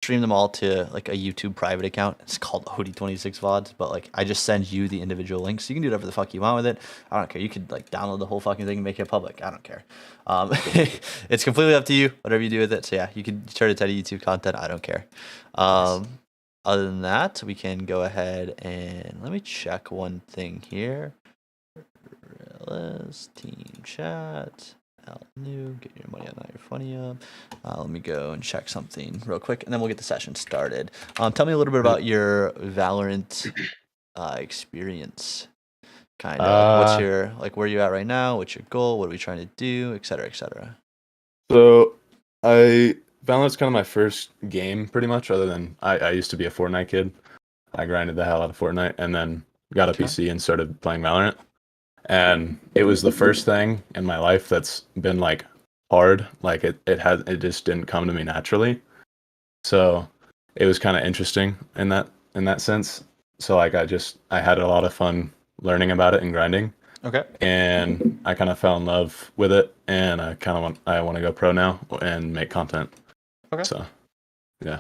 stream them all to like a YouTube private account. It's called OD26 VODs, but like I just send you the individual links. You can do whatever the fuck you want with it. I don't care. You could like download the whole fucking thing and make it public. I don't care. It's completely up to you. Whatever you do with it. So yeah, you can turn it to YouTube content. I don't care. Nice. Other than that, we can go ahead and let me check one thing here. Team chat. New, get your money up, not your funny up. Let me go and check something real quick, and then we'll get the session started. Tell me a little bit about your Valorant experience. Kind of. What's your where are you at right now? What's your goal? What are we trying to do, et cetera, et cetera. So, Valorant's kind of my first game, pretty much. Other than I used to be a Fortnite kid. I grinded the hell out of Fortnite, and then got a PC and started playing Valorant. And it was the first thing in my life that's been like hard. Like it just didn't come to me naturally. So it was kind of interesting in that sense. So like I had a lot of fun learning about it and grinding. Okay. And I kind of fell in love with it, and I want to go pro now and make content. Okay. So yeah.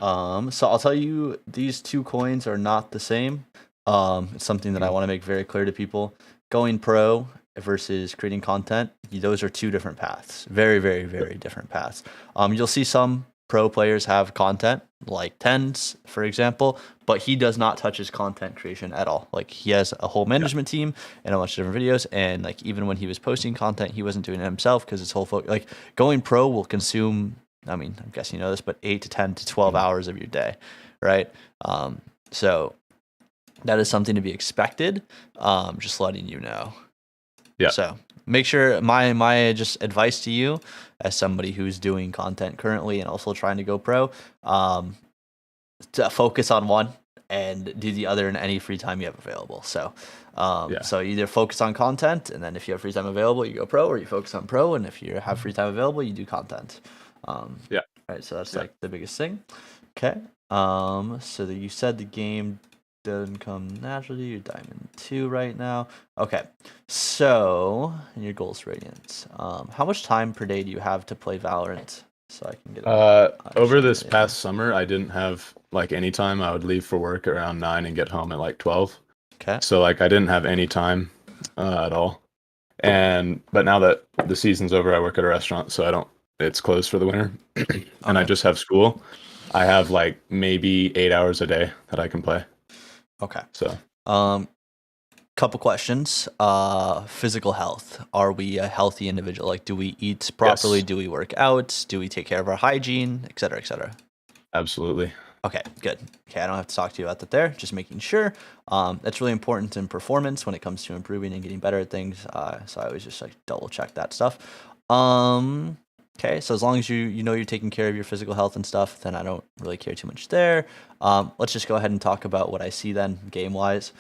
So I'll tell you, these two coins are not the same. It's something that I want to make very clear to people. Going pro versus creating content, those are two different paths. Very, very, very different paths. You'll see some pro players have content, like Tens, for example, but he does not touch his content creation at all. Like he has a whole management team and a bunch of different videos, and like even when he was posting content, he wasn't doing it himself because his whole like going pro will consume, I mean, I'm guessing you know this, but 8 to 10 to 12 hours of your day, right? So that is something to be expected. Just letting you know. Yeah. So make sure my just advice to you as somebody who's doing content currently and also trying to go pro, to focus on one and do the other in any free time you have available. So, so either focus on content, and then if you have free time available, you go pro, or you focus on pro, and if you have free time available, you do content. Right. So that's like the biggest thing. Okay. So you said the game doesn't come naturally. You're Diamond 2 right now. Okay. So, and your goal's Radiant. How much time per day do you have to play Valorant? So I can get over this past summer, I didn't have like any time. I would leave for work around 9 and get home at like 12. Okay. So like I didn't have any time at all. But now that the season's over, I work at a restaurant, so it's closed for the winter. And I just have school. I have like maybe 8 hours a day that I can play. Okay. So, couple questions. Physical health. Are we a healthy individual? Like, do we eat properly? Yes. Do we work out? Do we take care of our hygiene, et cetera, et cetera? Absolutely. Okay, good. Okay, I don't have to talk to you about that there. Just making sure. That's really important in performance when it comes to improving and getting better at things. So I always just like double check that stuff. Okay, so as long as you know you're taking care of your physical health and stuff, then I don't really care too much there. Let's just go ahead and talk about what I see then game-wise.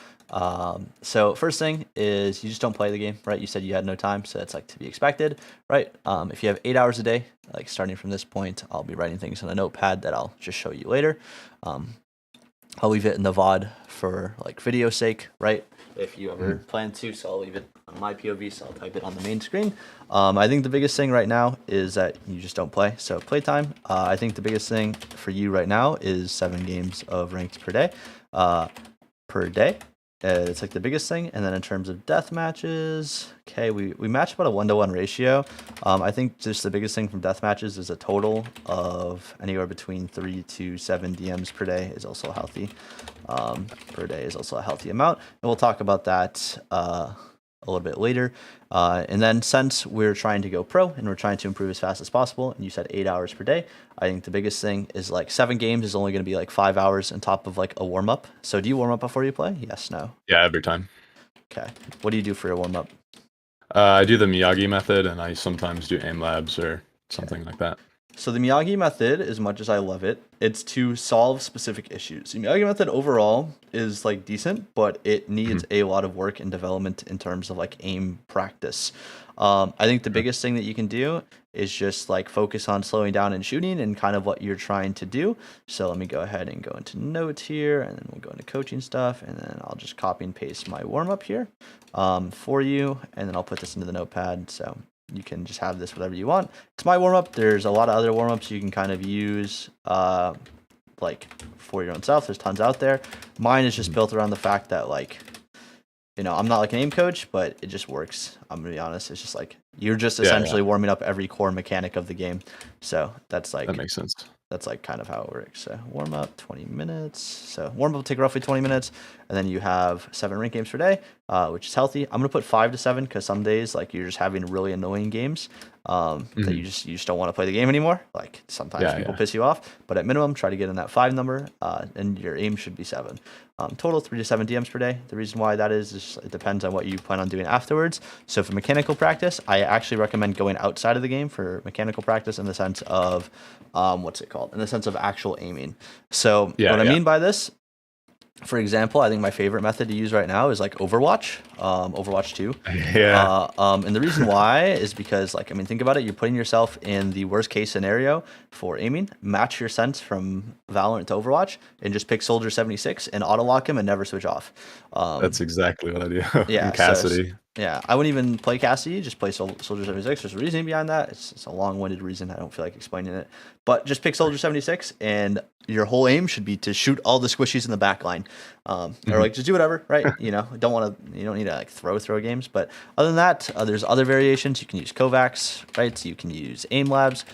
So first thing is you just don't play the game, right? You said you had no time, so that's like to be expected, right? If you have 8 hours a day, like starting from this point, I'll be writing things on a notepad that I'll just show you later. I'll leave it in the VOD for like video sake, right? If you ever plan to, so I'll leave it on my POV, so I'll type it on the main screen. I think the biggest thing right now is that you just don't play. So playtime, I think the biggest thing for you right now is 7 games of ranked per day. It's like the biggest thing. And then in terms of death matches, okay, we match about a 1-to-1 ratio. I think just the biggest thing from death matches is a total of anywhere between 3 to 7 DMs per day is also healthy. Per day is also a healthy amount, and we'll talk about that a little bit later. And then since we're trying to go pro and we're trying to improve as fast as possible, and you said 8 hours per day, I think the biggest thing is like 7 games is only going to be like 5 hours on top of like a warm up. So do you warm up before you play? Yes, no. Yeah, every time. Okay. What do you do for your warm up? I do the Miyagi method, and I sometimes do aim labs or something like that. So the Miyagi method, as much as I love it, it's to solve specific issues. The Miyagi method overall is like decent, but it needs a lot of work and development in terms of like aim practice. I think the biggest thing that you can do is just like focus on slowing down and shooting and kind of what you're trying to do. So let me go ahead and go into notes here, and then we'll go into coaching stuff, and then I'll just copy and paste my warm up here for you, and then I'll put this into the notepad. So you can just have this whatever you want. It's my warm-up. There's a lot of other warm-ups you can kind of use, like for your own self. There's tons out there. Mine is just built around the fact that like, you know, I'm not like an aim coach, but it just works. I'm gonna be honest. It's just like you're just essentially warming up every core mechanic of the game. So that's like That makes sense. that's like kind of how it works. So warm up 20 minutes. So warm up will take roughly 20 minutes, and then you have 7 ranked games per day, which is healthy. I'm gonna put 5 to 7 because some days like you're just having really annoying games that you just don't want to play the game anymore. Like sometimes people piss you off, but at minimum try to get in that 5 number, and your aim should be 7. Total 3 to 7 DMs per day. The reason why that is it depends on what you plan on doing afterwards. So for mechanical practice, I actually recommend going outside of the game for mechanical practice in the sense of what's it called? In the sense of actual aiming. So what I mean by this, for example, I think my favorite method to use right now is like Overwatch, Overwatch 2. And the reason why is because, like, I mean, think about it. You're putting yourself in the worst case scenario for aiming. Match your sense from Valorant to Overwatch and just pick Soldier 76 and auto lock him and never switch off. That's exactly what I do. Yeah, Cassidy. So, yeah, I wouldn't even play Cassidy. Just play Soldier 76. There's a reason behind that. It's a long-winded reason. I don't feel like explaining it. But just pick Soldier 76, and your whole aim should be to shoot all the squishies in the back line. Or like just do whatever, right? You know, you don't need to like throw games. But other than that, there's other variations. You can use Kovacs, right? So you can use aim labs,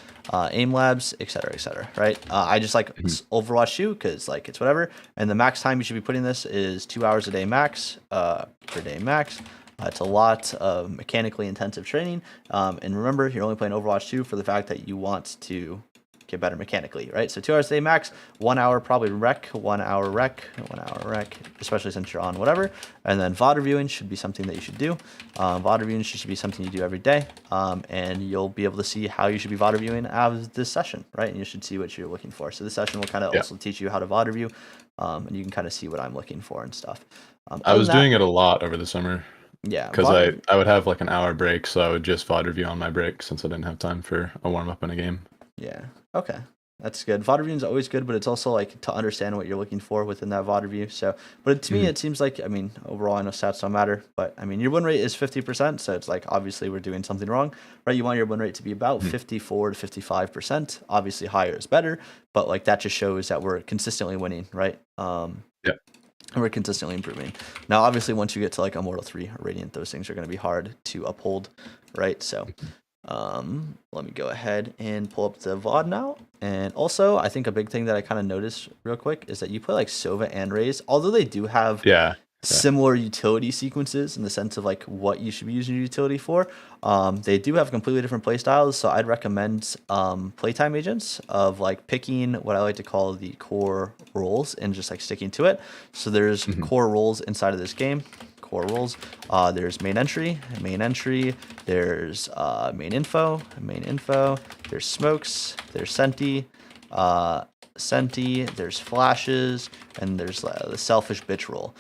etc., right? I just like Overwatch 2 because like it's whatever. And the max time you should be putting this is 2 hours a day max, per day max. It's a lot of mechanically intensive training. And remember, you're only playing Overwatch 2 for the fact that you want to get better mechanically, right? So 2 hours a day max, 1 hour probably rec, 1 hour rec, 1 hour rec, especially since you're on whatever. And then VOD reviewing should be something that you should do. VOD reviewing should be something you do every day. And you'll be able to see how you should be VOD reviewing out of this session, right? And you should see what you're looking for. So this session will kind of also teach you how to VOD review. And you can kind of see what I'm looking for and stuff. I was doing it a lot over the summer. Yeah, because I would have like an hour break, so I would just VOD review on my break since I didn't have time for a warm up in a game. Yeah. Okay. That's good. VOD review is always good, but it's also like to understand what you're looking for within that VOD review. So, but to me, it seems like, I mean, overall, I know stats don't matter, but I mean, your win rate is 50%. So it's like, obviously we're doing something wrong, right? You want your win rate to be about 54 to 55%. Obviously higher is better, but like that just shows that we're consistently winning, right? And we're consistently improving. Now, obviously, once you get to like Immortal 3 or Radiant, those things are going to be hard to uphold, right? So let me go ahead and pull up the VOD now. And also, I think a big thing that I kind of noticed real quick is that you play like Sova and Raze, although they do have similar utility sequences in the sense of like what you should be using your utility for. They do have completely different play styles, so I'd recommend playtime agents of like picking what I like to call the core roles and just like sticking to it. So there's core roles inside of this game. Core roles. There's main entry. There's main info. There's smokes. There's senti. There's flashes, and there's the selfish bitch role.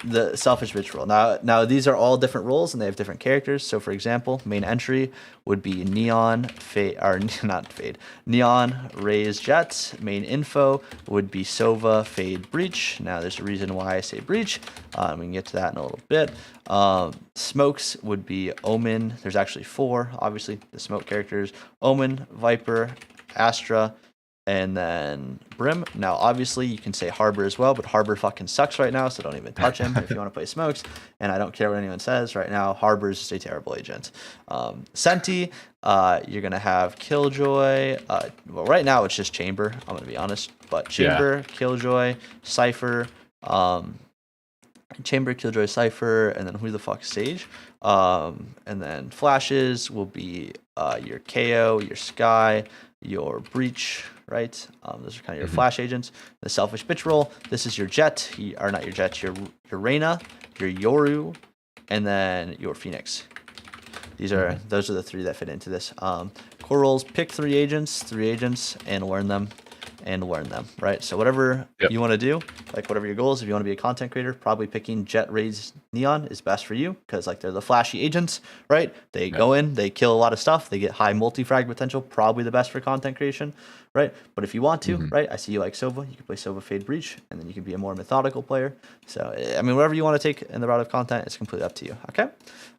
The selfish bitch role. Now these are all different roles and they have different characters. So for example, main entry would be Neon, Neon, Raze, Jet. Main info would be Sova, Fade, Breach. Now there's a reason why I say Breach. We can get to that in a little bit. Smokes would be Omen. There's actually 4, obviously, the smoke characters. Omen, Viper, Astra, and then Brim. Now, obviously, you can say Harbor as well, but Harbor fucking sucks right now, so don't even touch him if you want to play Smokes. And I don't care what anyone says right now. Harbor is just a terrible agent. Senti, you're going to have Killjoy. Well, right now, it's just Chamber, I'm going to be honest. But Chamber, Killjoy, Cypher, Chamber, Killjoy, Cypher, and then who the fuck Sage. And then Flashes will be your KO, your Sky, your Breach, right? Those are kind of your flash agents. The selfish bitch role. This is your Jet, or not your Jet, your Reyna, your Yoru, and then your Phoenix. Those are the 3 that fit into this. Core roles. Pick 3 agents, and learn them. Right? So whatever you want to do, like whatever your goal is, if you want to be a content creator, probably picking Jet, Raze, Neon is best for you because like they're the flashy agents, right? They go in, they kill a lot of stuff, they get high multi-frag potential, probably the best for content creation. right? But if you want to, Mhm. right, I see you like Sova, you can play Sova Fade Breach, and then you can be a more methodical player. So, I mean, whatever you want to take in the route of content, it's completely up to you, okay?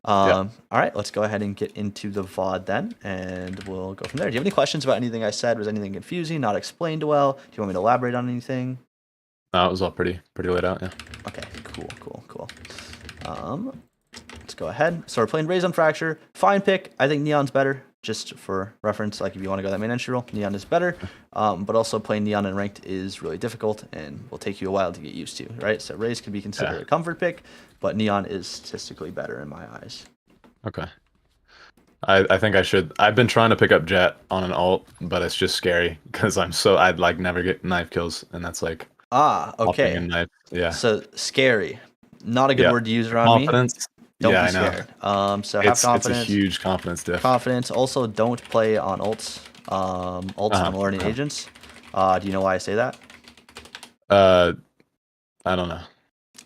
All right, let's go ahead and get into the VOD then, and we'll go from there. Do you have any questions about anything I said? Was anything confusing, not explained well? Do you want me to elaborate on anything? It was all pretty laid out, yeah. Okay, cool. Let's go ahead. So we're playing Raze on Fracture. Fine pick. I think Neon's better, just for reference. Like if you want to go that main entry role, Neon is better. But also playing Neon in ranked is really difficult and will take you a while to get used to, right? So Raze can be considered a comfort pick, but Neon is statistically better in my eyes. Okay. I think I should. I've been trying to pick up Jet on an ult, but it's just scary because I'd like never get knife kills, and that's like Okay. And knife. Yeah. So scary. Not a good word to use around confidence. me. Don't yeah, be scared. So have it's confidence. It's a huge confidence diff. Confidence. Also, don't play on ults. On learning agents. Do you know why I say that? I don't know.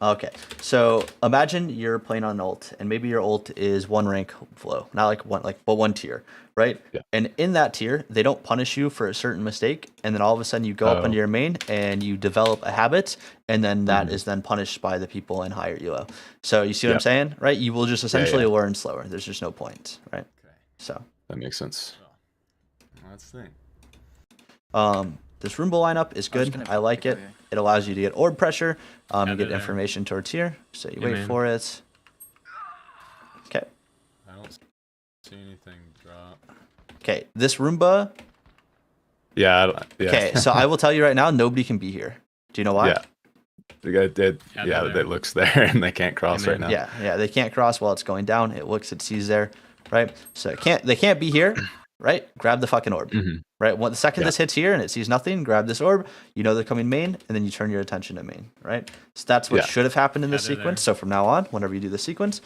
Okay, so imagine you're playing on an ult, and maybe your ult is one rank below, not like one tier, right? Yeah. And in that tier, they don't punish you for a certain mistake, and then all of a sudden you go up into your main and you develop a habit, and then that is then punished by the people in higher elo. So you see what I'm saying, right? You will just essentially learn slower. There's just no point, right? Okay. So that makes sense. Let's think. This Roomba lineup is good. I like it. It allows you to get orb pressure. You get information towards here. So you wait for it. Okay. I don't see anything drop. Okay, this Roomba. Yeah. Okay, so I will tell you right now, nobody can be here. Do you know why? Yeah. The guy did. Yeah, that looks there, and they can't cross right now. Yeah, they can't cross while it's going down. It looks, it sees there, right? So they can't be here, right? Grab the fucking orb, right? The second this hits here and it sees nothing, grab this orb. You know they're coming main, and then you turn your attention to main, right? So that's what should have happened in this sequence. So from now on, whenever you do the sequence,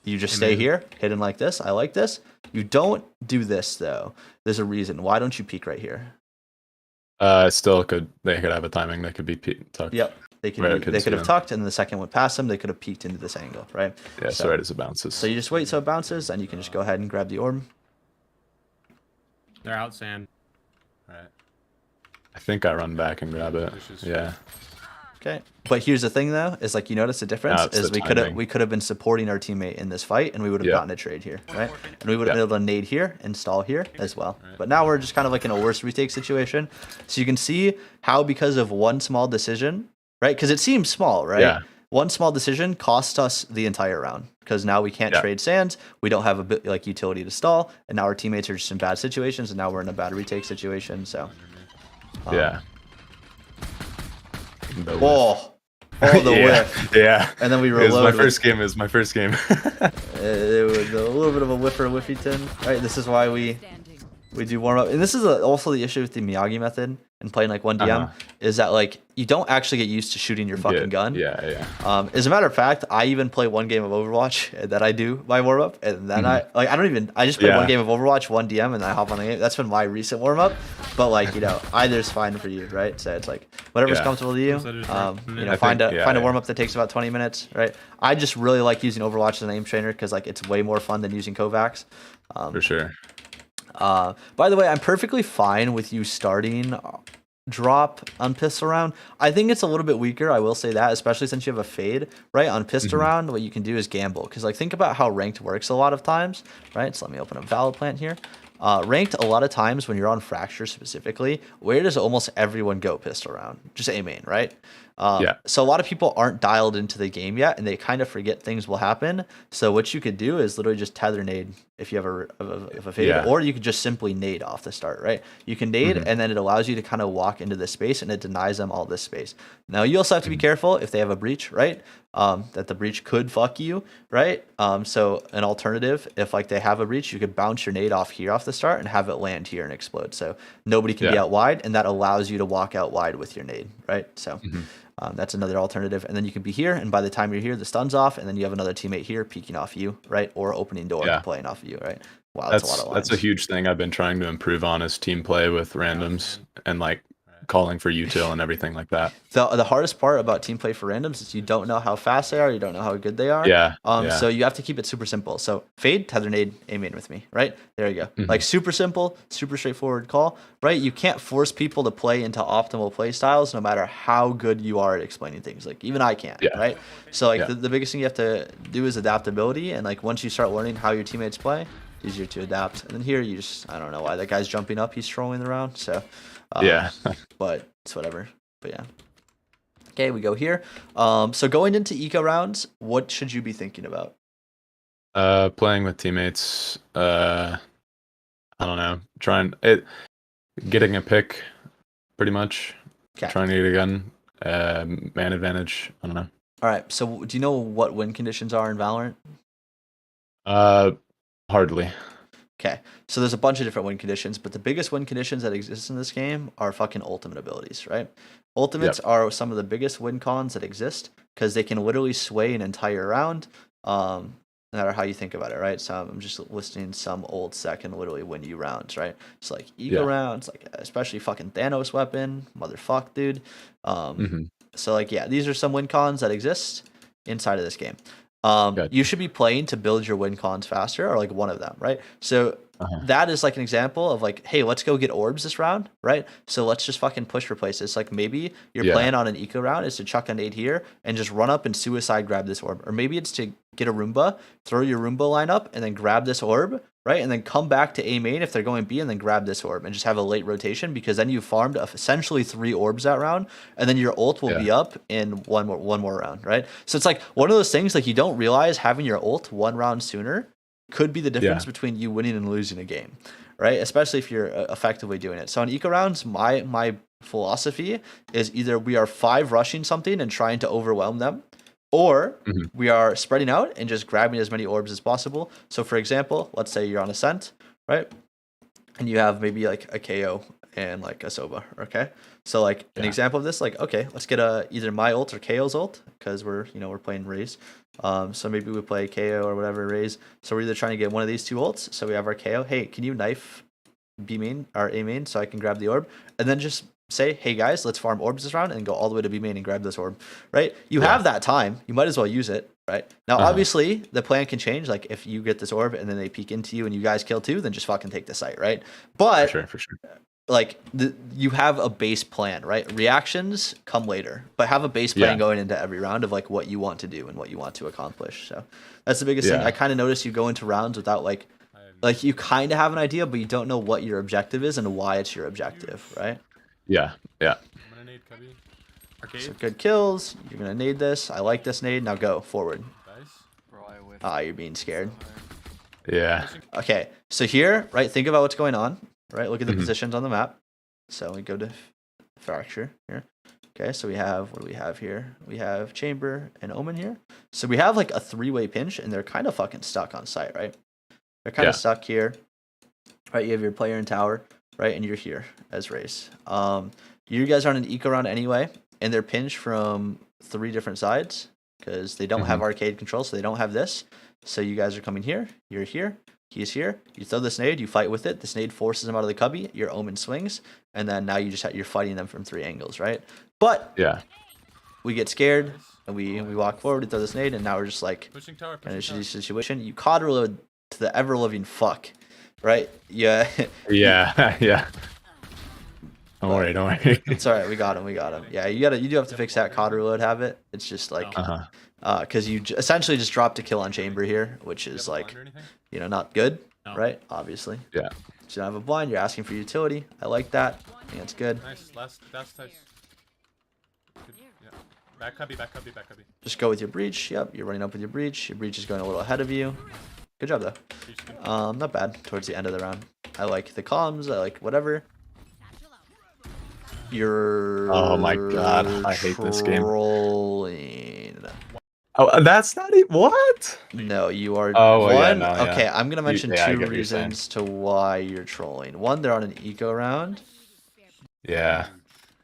you just stay here, hidden like this. I like this. You don't do this though. There's a reason. Why don't you peek right here? Still could. They could have a timing. They could be tucked. Yep. They could have tucked, and then the second would pass them. They could have peeked into this angle, right? Yeah, so right as it bounces. So you just wait so it bounces, and you can just go ahead and grab the orb. They're out, Sand. Right. I think I run back and grab it. Yeah. Okay. But here's the thing, though, is like you notice the difference is we could have been supporting our teammate in this fight, and we would have gotten a trade here, right? And we would have been able to nade here and stall here as well. But now we're just kind of like in a worse retake situation. So you can see how because of one small decision, right? Because it seems small, right? Yeah. One small decision cost us the entire round because now we can't trade sands. We don't have a bit like utility to stall, and now our teammates are just in bad situations, and now we're in a bad retake situation. So, yeah. The whiff. Yeah. And then we reload. It was my first game. It was a little bit of a Whiffington. Right. This is why we do warm up, and this is also the issue with the Miyagi method and playing like 1DM is that like you don't actually get used to shooting your fucking gun. Yeah. As a matter of fact, I even play one game of Overwatch and then I do my warm up, and then I just play one game of Overwatch, 1DM, and then I hop on the game. That's been my recent warm up. But like either's fine for you, right? So it's like whatever's comfortable to you. Find a warm up that takes about 20 minutes, right? I just really like using Overwatch as an aim trainer because like it's way more fun than using Kovacs. For sure. By the way, I'm perfectly fine with you starting drop on pistol round. I think it's a little bit weaker, I will say that, especially since you have a fade, right? On pistol round, what you can do is gamble. Because like think about how ranked works a lot of times, right? So let me open up Valid Plant here. Ranked, a lot of times when you're on Fracture specifically, where does almost everyone go pistol round? Just A main, right? So a lot of people aren't dialed into the game yet, and they kind of forget things will happen. So what you could do is literally just tether nade if you have a fade, or you could just simply nade off the start, right? You can nade, and then it allows you to kind of walk into this space, and it denies them all this space. Now you also have to be careful if they have a breach, right? That the breach could fuck you, right? So an alternative, if like they have a breach, you could bounce your nade off here off the start and have it land here and explode. So nobody can be out wide, and that allows you to walk out wide with your nade, right? So that's another alternative. And then you can be here, and by the time you're here, the stun's off, and then you have another teammate here peeking off you, right? Or opening door and playing off of you, right? Wow, that's a lot of lines. That's a huge thing I've been trying to improve on is team play with randoms and like calling for util and everything like that. The hardest part about team play for randoms is you don't know how fast they are, you don't know how good they are. Yeah. So you have to keep it super simple. So fade, tether nade, aim in with me, right? There you go. Mm-hmm. Like super simple, super straightforward call, right? You can't force people to play into optimal play styles no matter how good you are at explaining things. Like even I can't, right? So like the biggest thing you have to do is adaptability, and like once you start learning how your teammates play, it's easier to adapt. And then here you just, I don't know why that guy's jumping up, he's trolling around. So but it's whatever. But yeah. Okay, we go here. So going into eco rounds, what should you be thinking about? Playing with teammates. I don't know. Getting a pick, pretty much. Okay. Trying to get a gun. Man advantage. I don't know. All right. So do you know what win conditions are in Valorant? Hardly. Okay. So there's a bunch of different win conditions, but the biggest win conditions that exist in this game are fucking ultimate abilities, right? Ultimates are some of the biggest win cons that exist because they can literally sway an entire round. No matter how you think about it, right? So I'm just listing some old set can literally win you rounds, right? So like eco rounds, like especially fucking Thanos weapon, motherfuck, dude. So like yeah, these are some win cons that exist inside of this game. You should be playing to build your win cons faster, or like one of them, right? So that is like an example of like, hey, let's go get orbs this round, right? So let's just fucking push for places. Like maybe your plan on an eco round is to chuck a nade here and just run up and suicide grab this orb, or maybe it's to get a Roomba, throw your Roomba line up, and then grab this orb, right? And then come back to A main if they're going B, and then grab this orb and just have a late rotation, because then you farmed essentially 3 orbs that round, and then your ult will be up in one more round, right? So it's like one of those things like you don't realize having your ult 1 round sooner could be the difference between you winning and losing a game, right? Especially if you're effectively doing it. So on eco rounds, my philosophy is either we are 5 rushing something and trying to overwhelm them, or we are spreading out and just grabbing as many orbs as possible. So for example, let's say you're on Ascent, right? And you have maybe like a KO and like a Soba, okay? So like an example of this, like, okay, let's get either my ult or KO's ult, because we're playing Raze. So maybe we play KO or whatever Raze. So we're either trying to get one of these 2 ults. So we have our KO. Hey, can you knife B main or A main so I can grab the orb? And then just say, hey guys, let's farm orbs this round and go all the way to B main and grab this orb, right? You have that time. You might as well use it, right? Now, obviously, the plan can change. Like if you get this orb and then they peek into you and you guys kill 2, then just fucking take the site, right? But for sure. Like you have a base plan, right? Reactions come later, but have a base plan going into every round of like what you want to do and what you want to accomplish. So that's the biggest thing. I kind of noticed you go into rounds without like you kind of have an idea, but you don't know what your objective is and why it's your objective, right? Yeah. I'm gonna nade Cubby. Arcade. So good kills. You're gonna nade this. I like this nade. Now go forward. Nice. You're being scared. Yeah. Okay, so here, right? Think about what's going on. Right, look at the positions on the map. So we go to fracture here. Okay, so we have, what do we have here? We have chamber and omen here. So we have like a 3-way pinch, and they're kind of fucking stuck on site, right? They're kind of stuck here. Right, you have your player in tower, right, and you're here as Raze. You guys are on an eco round anyway, and they're pinched from 3 different sides because they don't have arcade control, so they don't have this. So you guys are coming here. You're here. He's here. You throw this nade. You fight with it. This nade forces him out of the cubby. Your omen swings, and then now you just you're fighting them from 3 angles, right? But we get scared and we walk forward. We throw this nade, and now we're just like Pushing tower. in a shitty situation. You COD reload to the ever living fuck, right? Yeah. Yeah. Don't worry. It's all right. We got him. Yeah, you do have to fix that COD reload habit. It's just like because you essentially just dropped a kill on chamber here, which is like not good, right? Obviously. Yeah. So you don't have a blind. You're asking for utility. I like that. I think that's good. Nice. That's nice. Yeah. Back cubby. Just go with your breach. Yep, you're running up with your breach. Your breach is going a little ahead of you. Good job though. Not bad towards the end of the round. I like the comms. I like whatever. You're oh my god, I hate this game. Trolling. Oh, that's not it. What? No, you are. Oh, one. yeah, no, okay, I'm gonna mention I 2 get what you're reasons to why you're trolling. One, they're on an eco round. Yeah.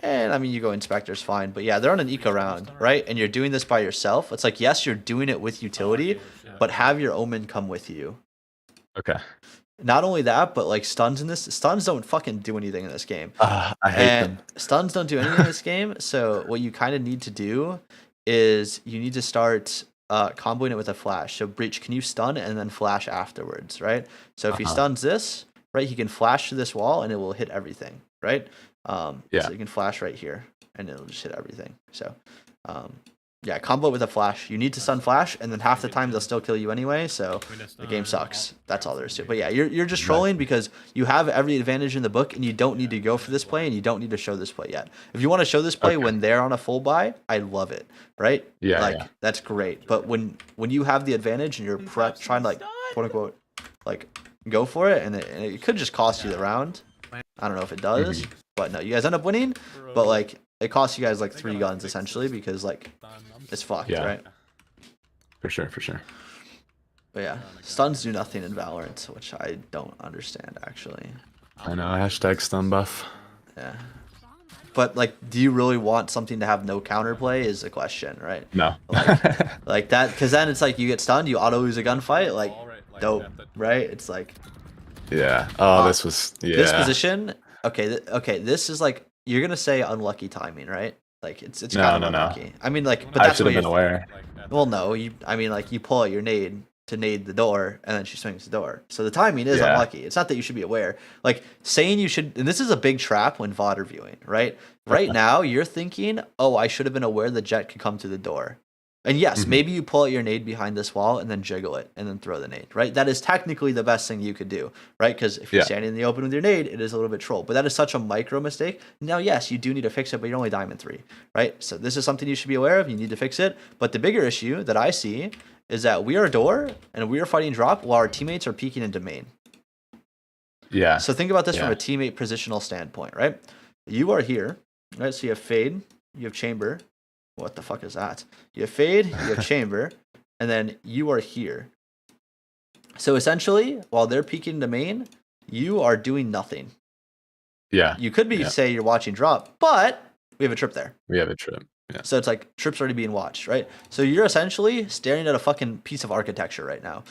And I mean, you go inspector's fine, but yeah, they're on an eco round, right? And you're doing this by yourself. It's like, yes, you're doing it with utility, but have your omen come with you. Okay. not only that, but like stuns don't fucking do anything in this game. I hate And them. stuns don't do anything in this game. So what you kind of need to do is you need to start comboing it with a flash. So Breach, can you stun and then flash afterwards, right? So if he stuns this, right, he can flash to this wall and it will hit everything, right? So you can flash right here and it'll just hit everything. So yeah, combo with a flash. You need to stun flash, and then half the time they'll still kill you anyway. So the game sucks. That's all there is to it. But yeah, you're just trolling because you have every advantage in the book, and you don't need to go for this play, and you don't need to show this play yet. If you want to show this play when they're on a full buy, I love it. Right? Yeah. That's great. But when you have the advantage and you're trying to like quote unquote like go for it, and it could just cost you the round. I don't know if it does, but no, you guys end up winning. But like it costs you guys like 3 guns essentially because like it's fucked, right? For sure. But yeah, stuns do nothing in Valorant, which I don't understand actually. I know, hashtag stun buff. Yeah. But like, do you really want something to have no counterplay is a question, right? No. Like that, because then it's like you get stunned, you auto lose a gunfight, like dope, right? It's like this was this position. Okay, this is like you're gonna say unlucky timing, right? Like it's kind of unlucky. I mean, like, but I that's should what have been aware. Well, no, I mean, like you pull out your nade to nade the door, and then she swings the door. So the timing is unlucky. It's not that you should be aware. Like saying you should, and this is a big trap when VOD reviewing, right? Right now, you're thinking, oh, I should have been aware the jet could come through the door. And yes, maybe you pull out your nade behind this wall and then jiggle it and then throw the nade, right? That is technically the best thing you could do, right? Because if you're standing in the open with your nade, it is a little bit troll. But that is such a micro mistake. Now, yes, you do need to fix it, but you're only diamond 3, right? So this is something you should be aware of. You need to fix it. But the bigger issue that I see is that we are door and we are fighting drop while our teammates are peeking into main. Yeah. So think about this from a teammate positional standpoint, right? You are here, right? So you have fade, you have chamber. What the fuck is that? You have fade, you have chamber, and then you are here. So essentially, while they're peeking into main, you are doing nothing. Yeah. You could be say you're watching drop, but we have a trip there. We have a trip. Yeah. So it's like trips already being watched, right? So you're essentially staring at a fucking piece of architecture right now.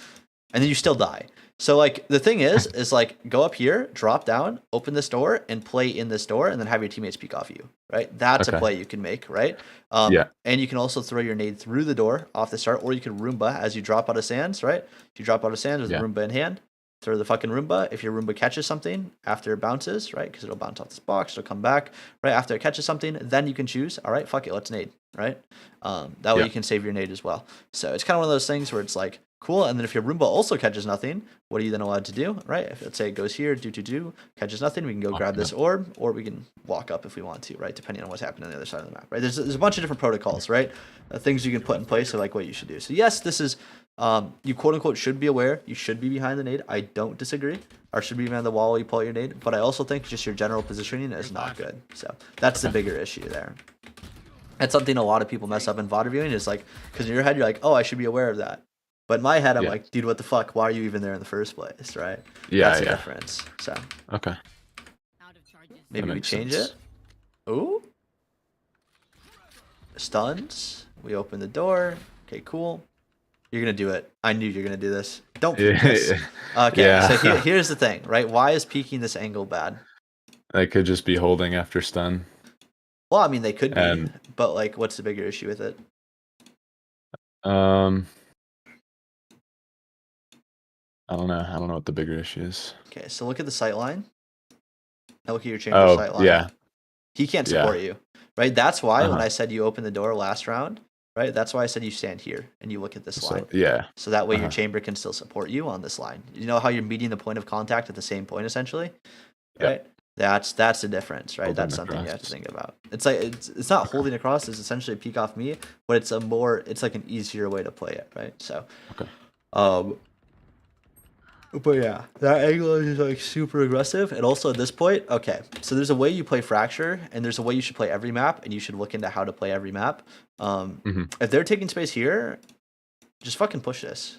And then you still die. So like the thing is like go up here, drop down, open this door, and play in this door, and then have your teammates peek off you. Right? That's a play you can make, right? And you can also throw your nade through the door off the start, or you can Roomba as you drop out of sands, right? If you drop out of sands with a Roomba in hand, throw the fucking Roomba. If your Roomba catches something after it bounces, right? Because it'll bounce off this box, it'll come back, right? After it catches something, then you can choose, all right, fuck it, let's nade, right? That way you can save your nade as well. So it's kind of one of those things where it's like, cool. And then if your Roomba also catches nothing, what are you then allowed to do, right? If let's say it goes here, catches nothing, we can go grab this orb, or we can walk up if we want to, right? Depending on what's happening on the other side of the map, right? There's a bunch of different protocols, right? Things you can put in place of like what you should do. So yes, this is, you quote unquote should be aware. You should be behind the nade. I don't disagree. Or should be behind the wall while you pull out your nade. But I also think just your general positioning is not good. So that's the bigger issue there. That's something a lot of people mess up in VOD reviewing is like, because in your head you're like, oh, I should be aware of that. But in my head, I'm like, dude, what the fuck? Why are you even there in the first place, right? That's the difference. So maybe we change it. Ooh. Stuns. We open the door. Okay, cool. You're gonna do it. I knew you're gonna do this. Don't peek this. Okay, so here's the thing, right? Why is peeking this angle bad? They could just be holding after stun. Well, I mean, they could be, but like, what's the bigger issue with it? I don't know. I don't know what the bigger issue is. Okay, so look at the sight line. Now look at your chamber sight line. Yeah. He can't support you, right? That's why when I said you open the door last round, right? That's why I said you stand here and you look at this line. So that way your chamber can still support you on this line. You know how you're meeting the point of contact at the same point, essentially? Right? That's the difference, right? That's something you have to think about. It's like it's not holding across, it's essentially a peek off me, but it's like an easier way to play it, right? So but yeah, that angle is like super aggressive. And also at this point, okay, so there's a way you play Fracture, and there's a way you should play every map, and you should look into how to play every map. If they're taking space here, just fucking push this.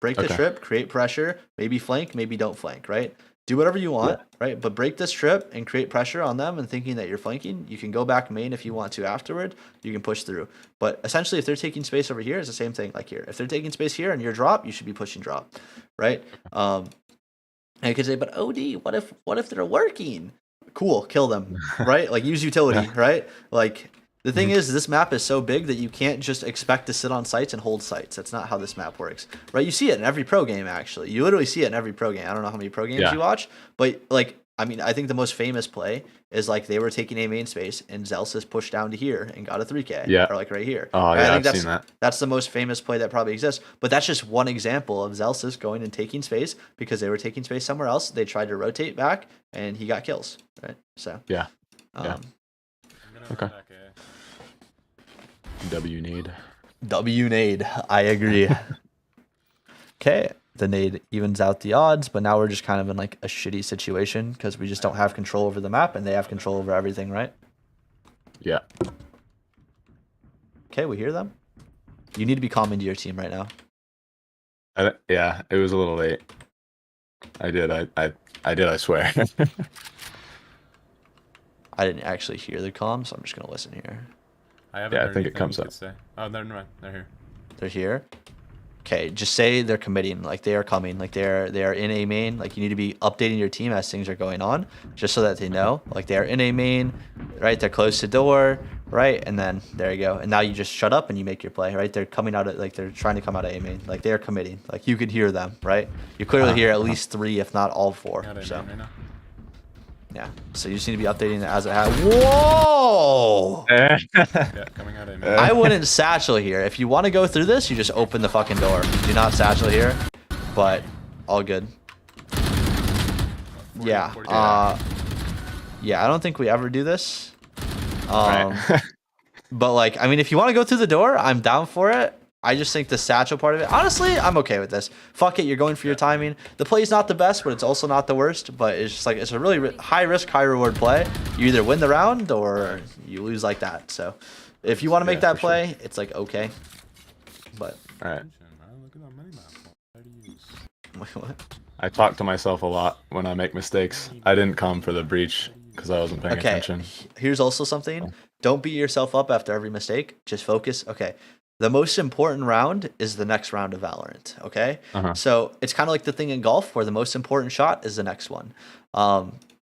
Break the trip, create pressure, maybe flank, maybe don't flank, right? Do whatever you want, right? But break this trip and create pressure on them and thinking that you're flanking. You can go back main if you want to afterward. You can push through. But essentially, if they're taking space over here, it's the same thing like here. If they're taking space here and you're drop, you should be pushing drop, right? And you could say, but OD, what if they're working? Cool, kill them, right? Like use utility, right? Like the thing is, this map is so big that you can't just expect to sit on sites and hold sites. That's not how this map works, right? You see it in every pro game, actually. You literally see it in every pro game. I don't know how many pro games Yeah. you watch, but like, I mean, I think the most famous play is like they were taking a main space and Zelsis pushed down to here and got a 3K, Yeah. or like right here. Oh, Right? yeah, I think I've seen that. that's the most famous play that probably exists. But that's just one example of Zelsis going and taking space because they were taking space somewhere else. They tried to rotate back and he got kills, right? So Yeah. um, Okay. W need. W nade. I agree. Okay, the nade evens out the odds, but now we're just kind of in like a shitty situation because we just don't have control over the map and they have control over everything, right? Yeah. Okay, we hear them. You need to be calm into your team right now. Yeah, it was a little late. I did. I did. I swear. I didn't actually hear the comm, so I'm just gonna listen here. I haven't Yeah, I heard think it anything comes you up. could say. Oh, never mind. They're here. They're here. Okay, just say they're committing, like they are coming, like they are in a main. Like you need to be updating your team as things are going on, just so that they know, like they are in a main, right? They're close to door, right? And then there you go. And now you just shut up and you make your play, right? They're coming out of like they're trying to come out of a main, like they are committing. Like you could hear them, right? You clearly hear at least 3, if not all 4. Got it So right now. yeah, so you just need to be updating it as it happens. Whoa! Yeah, coming out of I wouldn't satchel here. If you want to go through this, you just open the fucking door. Do not satchel here, but all good. 40, Yeah. 40. Yeah, I don't think we ever do this. Right. But like, I mean, if you want to go through the door, I'm down for it. I just think the satchel part of it, honestly, I'm okay with this. Fuck it, you're going for your timing. The play's not the best, but it's also not the worst. But it's just like, it's a really high risk, high reward play. You either win the round or you lose like that. So if you want to make that for sure. play, it's like, okay. But All right. Look at that mini map. How do you use? wait, what? I talk to myself a lot when I make mistakes. I didn't come for the breach because I wasn't paying Okay, attention. here's also something. Don't beat yourself up after every mistake. Just focus. Okay. The most important round is the next round of Valorant. Okay. Uh-huh. So it's kind of like the thing in golf where the most important shot is the next one.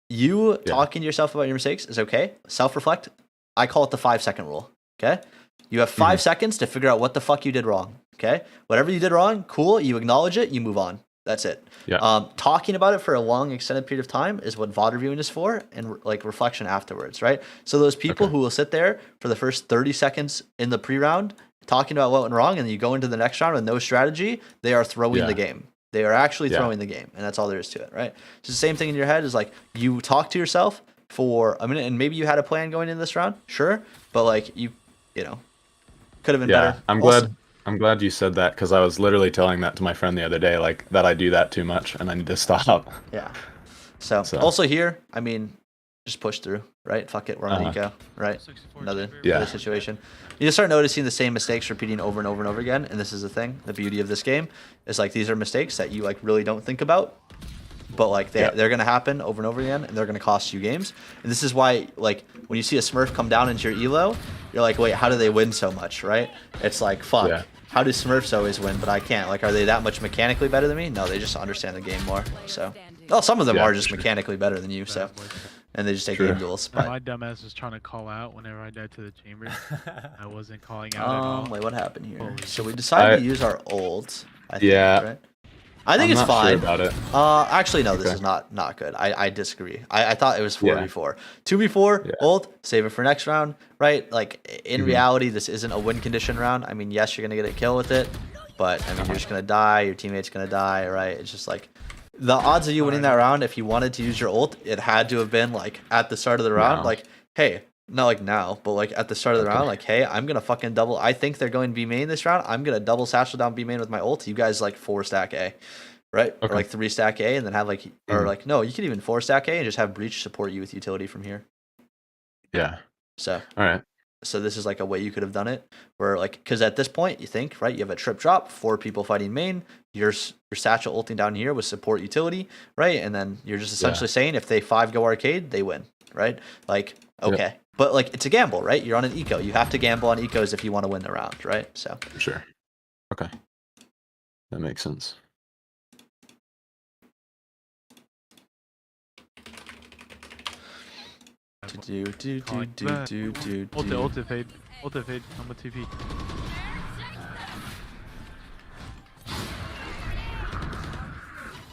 You talking to yourself about your mistakes is okay. Self-reflect. I call it the 5-second rule. Okay. You have 5 seconds to figure out what the fuck you did wrong. Okay. Whatever you did wrong, cool. You acknowledge it. You move on. That's it. Yeah. Talking about it for a long extended period of time is what VOD reviewing is for, and like reflection afterwards, right? So those people who will sit there for the first 30 seconds in the pre-round talking about what went wrong, and then you go into the next round with no strategy, they are throwing the game. They are actually throwing the game, and that's all there is to it, right? It's the same thing in your head is like you talk to yourself for a minute, and maybe you had a plan going into this round, sure, but like you know, could have been Yeah. better. I'm glad you said that because I was literally telling that to my friend the other day, like that I do that too much and I need to stop. Yeah. So also here, I mean, just push through, right? Fuck it, we're on eco, right? Another situation. You just start noticing the same mistakes repeating over and over and over again, and this is the thing. The beauty of this game is like these are mistakes that you like really don't think about, but like they're gonna happen over and over again, and they're gonna cost you games. And this is why like when you see a Smurf come down into your elo, you're like, wait, how do they win so much, right? It's like fuck. Yeah. How do Smurfs always win, but I can't? Like, are they that much mechanically better than me? No, they just understand the game more. So, well, some of them are just mechanically better than you. So, and they just take game duels. But my dumbass was trying to call out whenever I died to the chamber. I wasn't calling out at all. wait, what happened here? So we decided to use our ult. I think, right? I think I'm it's not fine. Sure about it. Actually, no, this is not good. I disagree. I thought it was 4v4. 2v4, ult, save it for next round, right? Like, in reality, this isn't a win condition round. I mean, yes, you're going to get a kill with it, but, I mean, you're just going to die. Your teammate's going to die, right? It's just like, the odds of you winning that round, if you wanted to use your ult, it had to have been, like, at the start of the round. Like, hey, not like now, but like at the start of the round, like, hey, I'm gonna fucking double. I think they're going B main this round. I'm gonna double satchel down B main with my ult. You guys like 4 stack A, right? Or like 3 stack A, and then have like, or like no, you could even 4 stack A and just have breach support you with utility from here. Yeah. So all right. So this is like a way you could have done it, where like, because at this point you think, right, you have a trip drop, 4 people fighting main, your satchel ulting down here with support utility, right, and then you're just essentially saying if they 5 go arcade, they win, right? Like, okay. But like it's a gamble, right? You're on an eco. You have to gamble on ecos if you want to win the round, right? So sure. Okay. That makes sense. Calling back. Ult fade. Ult fade. I'm with TP.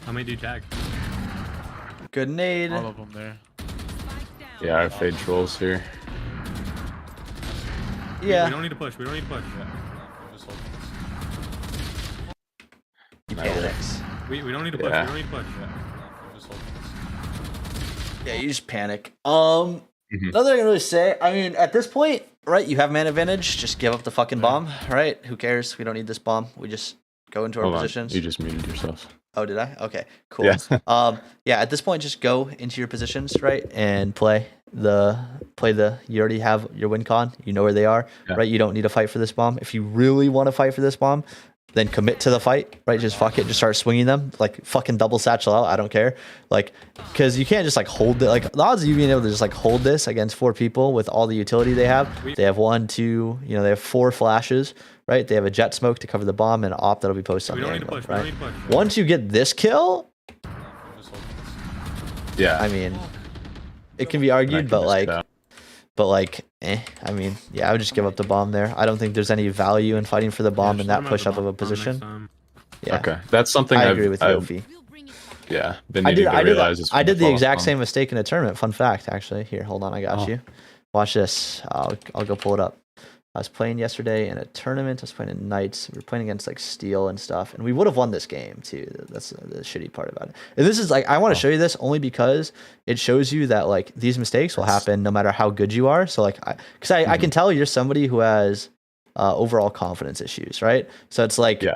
How many do you tag? Good nade. All of them there. Yeah, our fade trolls here. Yeah. We don't need to push. We don't need to push. He panics. We don't need to push. Yeah. We don't need to push. Just hold this. Yeah, you just panic. Mhm. Nothing I can really say. I mean, at this point, right, you have man advantage. Just give up the fucking bomb, right? Who cares? We don't need this bomb. We just go into our Hold on. positions. You just muted yourself. Oh, did I? Okay, cool. Yeah. Yeah, at this point, just go into your positions, right, and play the. You already have your win con. You know where they are, Yeah. right? You don't need to fight for this bomb. If you really want to fight for this bomb, then commit to the fight, right? Just fuck it. Just start swinging them, like fucking double satchel out. I don't care, like, because you can't just like hold it. Like the odds of you being able to just like hold this against 4 people with all the utility they have. They have 1, 2, you know, they have 4 flashes. Right, they have a jet smoke to cover the bomb and an op that'll be posted on the angle, right? We don't need to push. Once you get this kill, Just hold this. Yeah. I mean, it can be And I argued, can but miss like, that. I mean, yeah, I would just give up the bomb there. I don't think there's any value in fighting for the bomb in that push up of a position. Yeah, Okay, that's something I I've, agree with I've, Yofi. yeah, been needing to realize. is I did the follow exact up same mistake in a tournament. Fun fact, actually. Here, hold on, I got you. Watch this. I'll go pull it up. I was playing yesterday in a tournament. I was playing in Knights. We were playing against like Steel and stuff, and we would have won this game too. That's the shitty part about it. And this is like, I want to show you this only because it shows you that like these mistakes will happen no matter how good you are. So like, I can tell you're somebody who has overall confidence issues, right? So it's like, Yeah.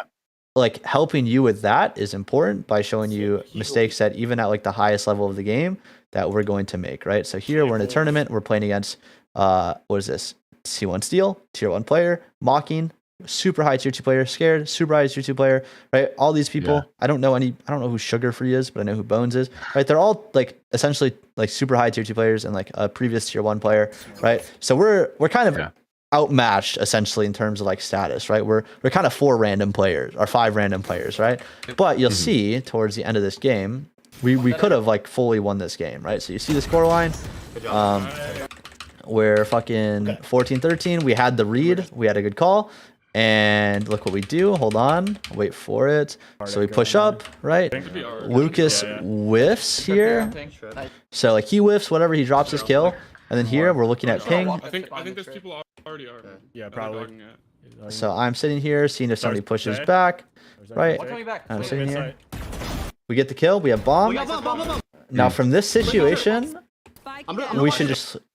like helping you with that is important by showing you mistakes that even at like the highest level of the game that we're going to make, right? So here we're in a tournament. We're playing against what is this? C1 Steel, tier 1 player, mocking, super high tier 2 player, scared, super high tier 2 player, right? All these people, Yeah. I don't know who Sugar Free is, but I know who Bones is, right? They're all like essentially like super high tier 2 players and like a previous tier 1 player, right? So we're kind of outmatched essentially in terms of like status, right? We're kind of 4 random players or 5 random players, right? But you'll see towards the end of this game, we could have like fully won this game, right? So you see the score line. We're fucking 14-13. We had the read. We had a good call. And look what we do. Hold on. Wait for it. So we push up, right? Lucas whiffs here. So like he whiffs, whatever, he drops his kill. And then here we're looking at ping. I think there's people already are. Yeah, probably. So I'm sitting here seeing if somebody pushes back, right? I'm sitting here. We get the kill. We have bomb. Now from this situation,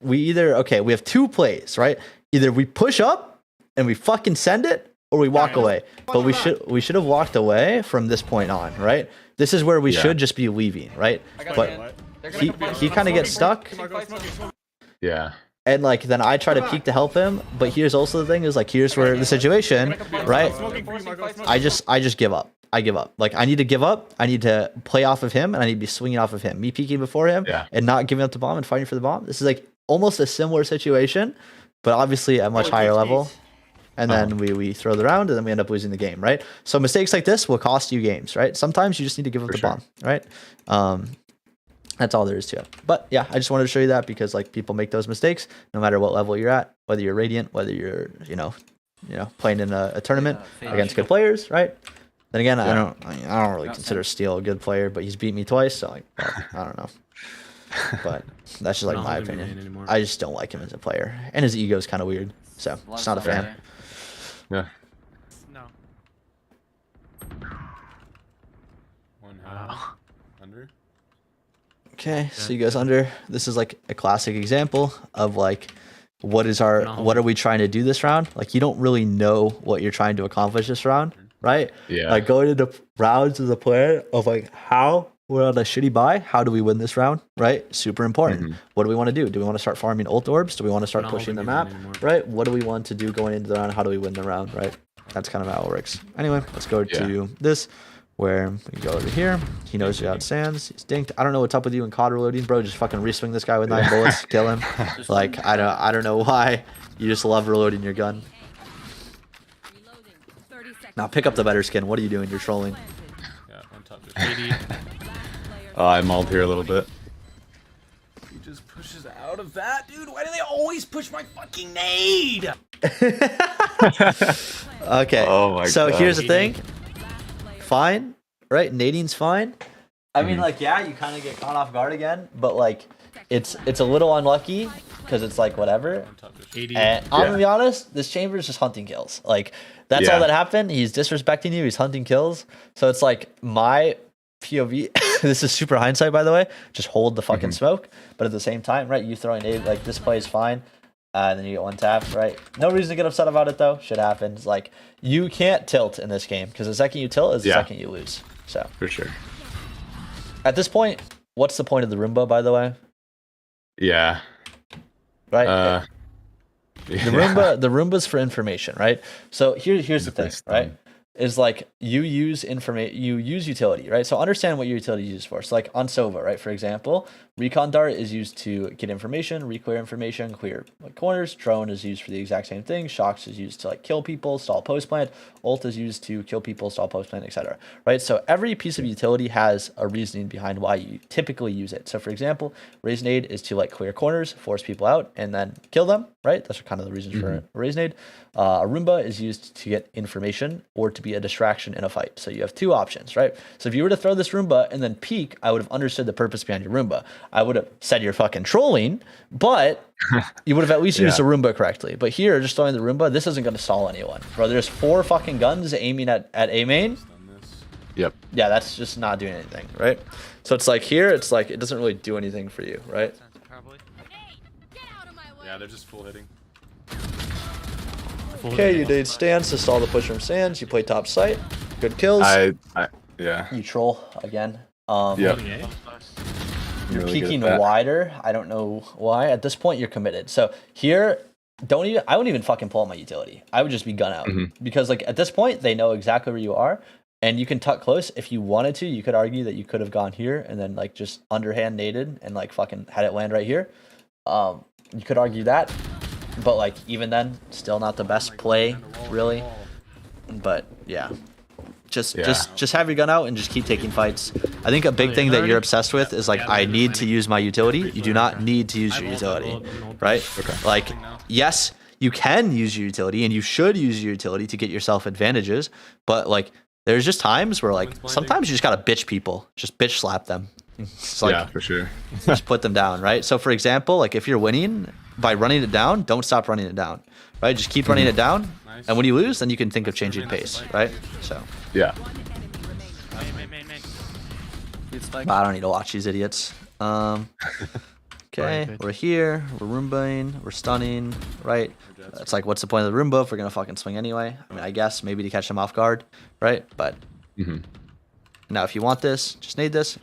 we have 2 plays, right? Either we push up and we fucking send it, or we walk away. But we should have walked away from this point on, right? This is where we should just be leaving, right? But he kind of gets stuck. Yeah. And like then I try to peek to help him, but here's also the thing is like here's where the situation, right? I just give up. I give up. Like I need to give up. I need to play off of him, and I need to be swinging off of him. Me peeking before him, and not giving up the bomb and fighting for the bomb. This is like almost a similar situation, but obviously at a much higher level. And then we throw the round, and then we end up losing the game, right? So mistakes like this will cost you games, right? Sometimes you just need to give up the bomb, right? That's all there is to it. But yeah, I just wanted to show you that because like people make those mistakes no matter what level you're at, whether you're Radiant, whether you're you know playing in a tournament against good players, right? Then again, I don't really consider Steel a good player, but he's beat me twice, so like, well, I don't know. But that's just like my opinion. I just don't like him as a player, and his ego is kind of weird, so just not a fan. Yeah. No. One half. Under. Okay, so you guys under. This is like a classic example of like what are we trying to do this round? Like you don't really know what you're trying to accomplish this round, right? Yeah. Like going into rounds as a player of like how we're on a shitty buy, how do we win this round, right? Super important. What do we want to do? Do we want to start farming ult orbs? Do we want to start pushing the map, right? What do we want to do going into the round? How do we win the round, right? That's kind of how it works. Anyway, let's go to this, where we go over here. He knows you got sands. He's dinked. I don't know what's up with you and COD reloading, bro. Just fucking reswing this guy with 9 bullets, kill him. Like I don't know why. You just love reloading your gun. Now pick up the better skin. What are you doing? You're trolling. Yeah, on top. 80. I mauled here a little bit. He just pushes out thought of that, dude. Why do they always push my fucking nade? Okay. Oh my so God. here's the thing. Fine, right? Nading's fine. I mean, like, yeah, you kind of get caught off guard again, but like, it's a little unlucky because it's like whatever. And I'm gonna be honest, this chamber is just hunting kills. Like, that's all that happened. He's disrespecting you. He's hunting kills. So it's like my POV. This is super hindsight, by the way. Just hold the fucking smoke. But at the same time, right? You throwing nade, like this play is fine. Then you get one tap, right? No reason to get upset about it though. Shit happens. Like, you can't tilt in this game because the second you tilt is the second you lose. So For sure. at this point, what's the point of the Roomba, by the way? Yeah. Right? The Roomba's for information, right? So here's the thing, right? Is like you use utility, right? So understand what your utility is used for. So like on Sova, right? For example, Recon Dart is used to get information, reclear information, clear like corners. Drone is used for the exact same thing. Shocks is used to like kill people, stall post plant. Ult is used to kill people, stall post plant, etc. Right? So every piece of utility has a reasoning behind why you typically use it. So for example, Raze nade is to like clear corners, force people out, and then kill them, right? That's kind of the reasons for a Raze nade. A Roomba is used to get information or to be a distraction in a fight. So you have two options, right? So if you were to throw this Roomba and then peek, I would have understood the purpose behind your Roomba. I would have said you're fucking trolling, but you would have at least used the Roomba correctly. But here, just throwing the Roomba, this isn't going to stall anyone. Bro, there's 4 fucking guns aiming at A main. Yep. Yeah, that's just not doing anything, right? So it's like here, it's like it doesn't really do anything for you, right? Yeah, they're just full hitting. Okay, you did stance to stall the push from sands. You play top site. Good kills. Yeah. You troll again. Yep. You're Really good peeking at that. wider. I don't know why. At this point, you're committed. So here, I wouldn't even fucking pull out my utility. I would just be gun out because like at this point, they know exactly where you are, and you can tuck close if you wanted to. You could argue that you could have gone here and then like just underhand naded and like fucking had it land right here. You could argue that, but like even then, still not the best play, really. But yeah. Just have your gun out and just keep taking fights. I think a big thing that you're obsessed with is like, I need to use my utility. You do not need to use your utility, right? Like, yes, you can use your utility and you should use your utility to get yourself advantages. But like, there's just times where like, sometimes you just gotta bitch people, just bitch slap them. It's like, Yeah, for sure. just put them down, right? So for example, like if you're winning by running it down, don't stop running it down, right? Just keep running it down. And when you lose, then you can think of changing pace, right? So. Yeah. I don't need to watch these idiots. Okay, we're here. We're Roombaing. We're stunning, right? It's like, what's the point of the Roomba if we're gonna fucking swing anyway? I mean, I guess maybe to catch them off guard, right? But now, if you want this, just nade this.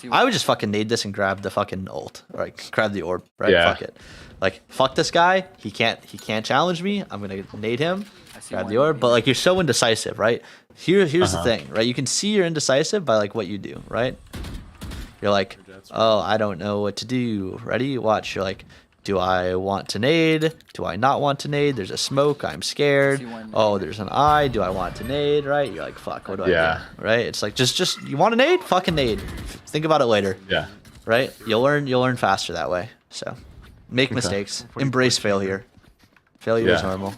I would just fucking nade this and grab the fucking ult, right? Grab the orb, right? Yeah. Fuck it. Like, fuck this guy. He can't challenge me. I'm gonna nade him. Grab the orb. But like, you're so indecisive, right? Here's the thing, right? You can see you're indecisive by like what you do, right? You're like, oh, I don't know what to do. Ready? Watch. You're like, do I want to nade? Do I not want to nade? There's a smoke. I'm scared. Oh, there's an eye. Do I want to nade? Right? You're like, fuck. What do I do? Right? It's like, just you want to nade? Fucking nade. Think about it later. Yeah. Right? You'll learn faster that way. So, make mistakes. Embrace failure. Failure is normal.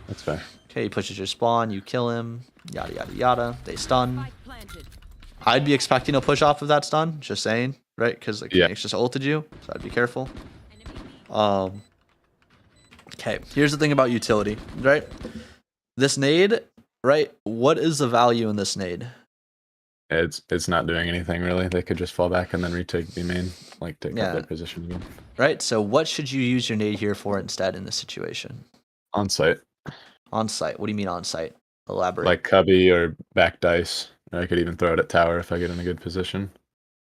That's fair. Okay, he pushes your spawn. You kill him. Yada yada yada. They stun. I'd be expecting a push off of that stun. Just saying, right? Because like Phoenix just ulted you, so I'd be careful. Okay, here's the thing about utility, right? This nade, right? What is the value in this nade? It's not doing anything really. They could just fall back and then retake B main, like take up their position again. Right. So what should you use your nade here for instead in this situation? On site. On site. What do you mean on site? Elaborate. Like cubby or back dice. I could even throw it at tower if I get in a good position.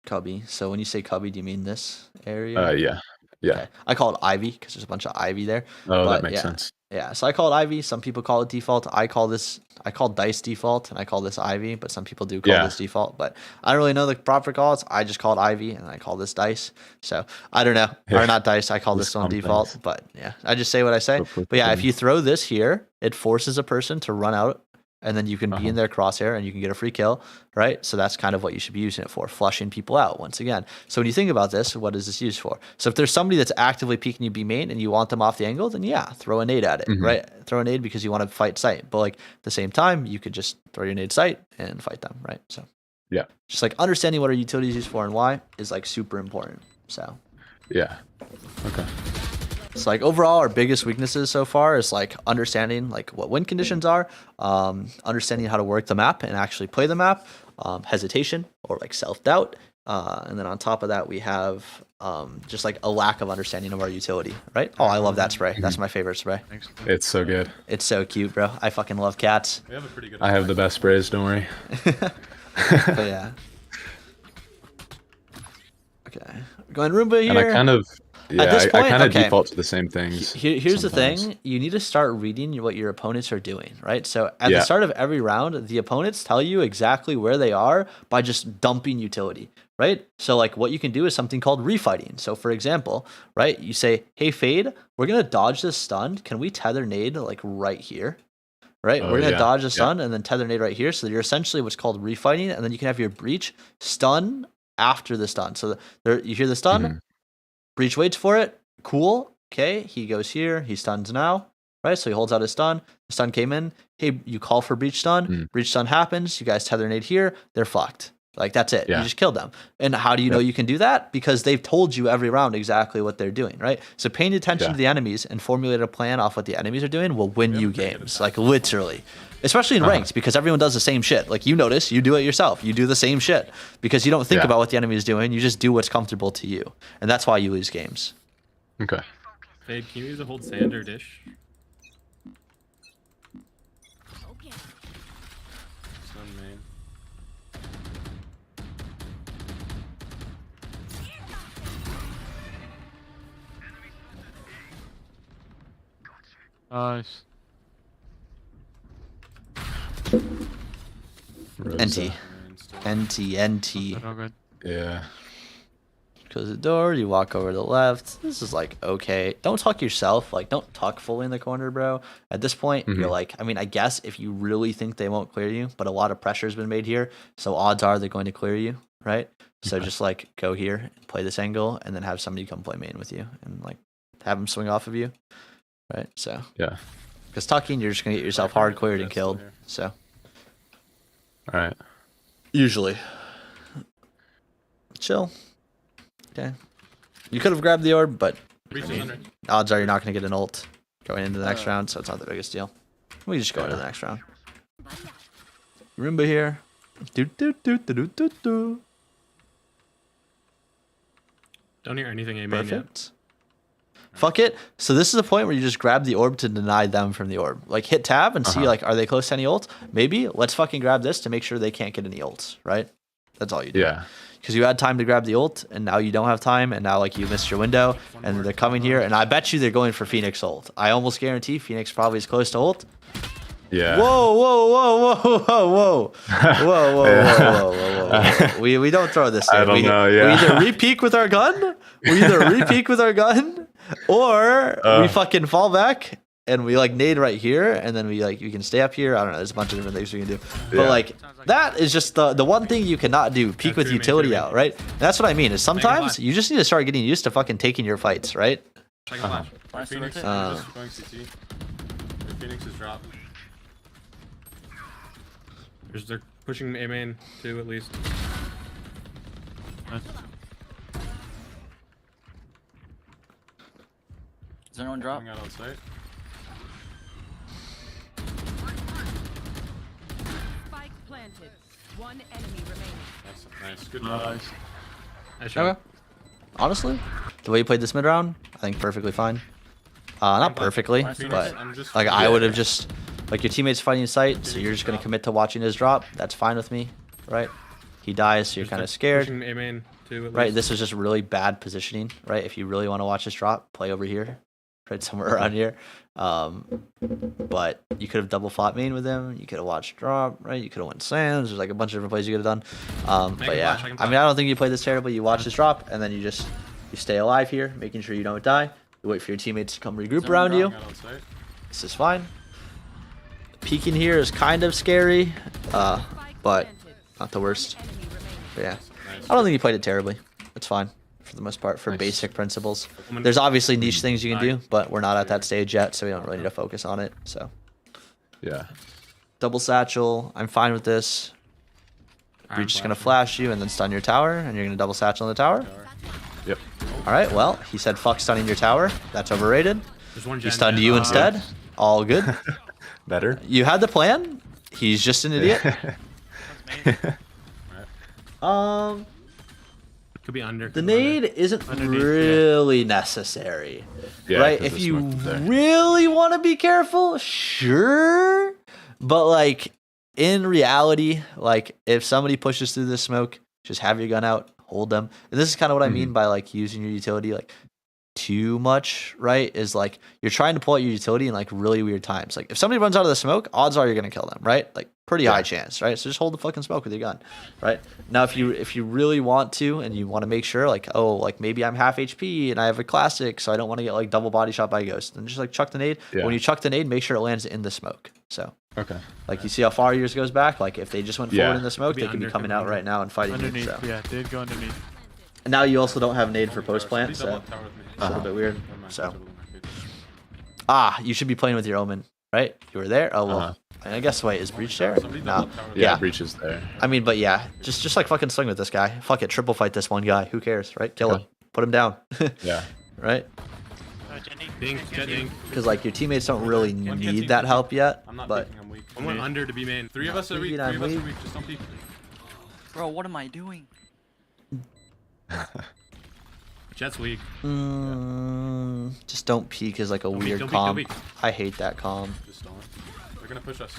Cubby. So when you say cubby, do you mean this area? Yeah. Yeah. Okay. I call it ivy because there's a bunch of ivy there. Oh, but that makes sense. Yeah. So I call it ivy. Some people call it default. I call dice default, and I call this ivy. But some people do call this default. But I don't really know the proper calls. I just call it ivy, and I call this dice. So I don't know. Or not dice. I call this one default. But yeah, I just say what I say. But yeah, if you throw this here, it forces a person to run out and then you can be in their crosshair and you can get a free kill, right? So that's kind of what you should be using it for, flushing people out once again. So when you think about this, what is this used for? So if there's somebody that's actively peeking you B main and you want them off the angle, then yeah, throw a nade at it, right? Throw a nade because you want to fight sight. But like at the same time, you could just throw your nade sight and fight them, right? So Yeah. just like understanding what our utilities used for and why is like super important. So Yeah. Okay. so like overall, our biggest weaknesses so far is like understanding like what win conditions are, understanding how to work the map and actually play the map, hesitation or like self-doubt, and then on top of that we have just like a lack of understanding of our utility, right? Oh, I love that spray. That's my favorite spray. Thanks. It's so good. It's so cute, bro. I fucking love cats. We have a pretty good. I have the best sprays. Don't worry. But yeah. Okay, going Roomba here. And I kind of, yeah, this I point, kind of okay. default to the same things. Here's the sometimes. thing. You need to start reading what your opponents are doing, right? So at the Yeah. start of every round, the opponents tell you exactly where they are by just dumping utility, right? So like what you can do is something called refighting. So for example, right, you say, hey, Fade, we're going to dodge this stun. Can we tether nade like right here? Right? Oh, We're going to yeah. dodge the stun and then tether nade right here. So you're essentially what's called refighting. And then you can have your breach stun after the stun. So there, you hear the stun, breach waits for it. Cool. Okay. He goes here. He stuns now. Right. So he holds out his stun. The stun came in. Hey, you call for breach stun. Breach stun happens. You guys tether nade here. They're fucked. Like that's it. Yeah. You just killed them. And how do you know you can do that? Because they've told you every round exactly what they're doing, right? So paying attention to the enemies and formulate a plan off what the enemies are doing will win you games. Like literally. Especially in ranked, because everyone does the same shit. Like you notice, you do it yourself. You do the same shit because you don't think about what the enemy is doing. You just do what's comfortable to you, and that's why you lose games. Okay. Fade, can you use a hold sand or dish? Sun main. Nice. NT. NT. Good, all good. Yeah. Close the door. You walk over to the left. This is like okay. Don't tuck yourself. Like don't tuck fully in the corner, bro. At this point, you're like. I mean, I guess if you really think they won't clear you, but a lot of pressure has been made here, so odds are they're going to clear you, right? So just like go here, play this angle, and then have somebody come play main with you, and like have them swing off of you, right? So Yeah. because tucking, you're just gonna get yourself hard cleared and killed. So All right. usually, chill. Okay. You could have grabbed the orb, but Breach I is mean, under. odds are you're not going to get an ult going into the next round, so it's not the biggest deal. We just go into the next round. Roomba here. Do do do do do do do. Don't hear anything A main yet. Perfect. Fuck it. So this is a point where you just grab the orb to deny them from the orb. Like hit tab and see like are they close to any ult? Maybe let's fucking grab this to make sure they can't get any ults, right? That's all you do. Yeah. Because you had time to grab the ult, and now you don't have time, and now like you missed your window, and they're coming here, and I bet you they're going for Phoenix ult. I almost guarantee Phoenix probably is close to ult. Yeah. Whoa, whoa, whoa, whoa, whoa, whoa, whoa, whoa, whoa, whoa, whoa. We don't throw this. I don't know. Yeah. We either re-peek with our gun, or we fucking fall back and we like nade right here, and then we like you can stay up here. I don't know. There's a bunch of different things we can do, but Yeah. like that is just the one thing you cannot do. Peek with utility out, right? And that's what I mean. Is sometimes you just need to start getting used to fucking taking your fights, right? Second flash. Phoenix is Uh. just going CT. Phoenix is dropped. They're pushing A main too at least. Nice. Does anyone drop? Coming out on site. Spike planted. One enemy remaining. Nice. Good job. Nice. Nice shot. Okay. Honestly, the way you played this mid round, I think perfectly fine. Not perfectly, Phoenix, but I'm just like I would have just like your teammate's fighting in sight, so you're just gonna commit to watching his drop. That's fine with me, right? He dies, so you're kind of scared, pushing A main too at right? least. This is just really bad positioning, right? If you really want to watch his drop, play over here, right somewhere around here. But you could have double flop main with him. You could have watched drop, right? You could have went sands. There's like a bunch of different plays you could have done. But can yeah, flash, I can I mean, I don't think you played this terribly. You watch his drop, and then you stay alive here, making sure you don't die. You wait for your teammates to come regroup around you. Coming out on site. This is fine. peeking here is kind of scary, but Planted. not the worst. Enemy remaining. But yeah, I don't think he played it terribly. It's fine for the most part for Nice. basic principles. There's obviously niche things you can do, but we're not at that stage yet, so we don't really need to focus on it. So Yeah. double satchel, I'm fine with this. Breach is gonna flash you and then stun your tower, and you're gonna double satchel in the tower. Yep. All right, well, he said fuck stunning your tower. That's overrated. There's one He gen stunned mid. you instead. All good. Better. You had the plan. He's just an idiot. Could be under. The could be under. nade isn't Underneath, yeah. really necessary, Yeah, right? 'cause If the you smoke is there. really want to be careful, sure. But like in reality, like if somebody pushes through the smoke, just have your gun out, hold them. And this is kind of what I mean by like using your utility like too much, right? Is like you're trying to pull out your utility in like really weird times. Like if somebody runs out of the smoke, odds are you're gonna kill them, right? Like pretty high chance, right? So just hold the fucking smoke with your gun, right? Now if you really want to and you want to make sure like, oh, like maybe I'm half HP and I have a classic, so I don't want to get like double body shot by a ghost, then just like chuck the nade. Yeah. When you chuck the nade, make sure it lands in the smoke. So Okay. like you see how far yours goes back? Like if they just went Yeah. forward in the smoke, Could be they could be under, coming could be out under. right now and fighting you. Underneath, So. yeah, did go underneath. And now you also don't have nade for post plant, so it's a Uh-huh. little bit weird. So you should be playing with your omen, right? You were there. Oh well. Uh-huh. I guess wait, is breach there? No. Yeah, Yeah. breach is there. I mean, but yeah, just like fucking swing with this guy. Fuck it, triple fight this one guy. Who cares, right? Kill him, put him down, Yeah. right? Dink, jet dink. Because like your teammates don't really need that help yet. I'm not But peeking, I'm weak. I went under to be main. Three of us are weak. peeking, I'm Three of us are weak. weak. Just don't peek. Bro, what am I doing? Jet's weak. just don't peek is like a peek, weird don't peek, calm. don't peek. I hate that calm. Just don't. They're gonna push us.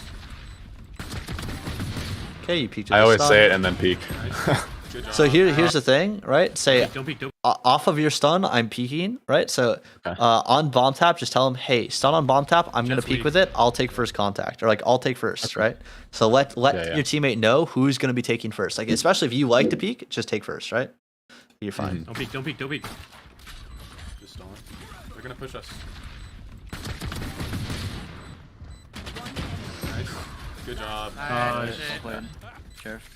Okay, you peeked. I always say it and then peek. Nice. Good job. So here's the thing, right? Say Don't peek. Don't. off of your stun, I'm peeking, right? So Okay. on bomb tap, just tell him, hey, stun on bomb tap. I'm gonna Jet's peek weak. with it. I'll take first contact, or like I'll take first, right? So let Yeah. your teammate know who's gonna be taking first. Like especially if you like to peek, just take first, right? You're fine. Don't peek. Don't peek. Don't peek. Just don't. They're gonna push us. Nice. Good job. Nice. Sheriff.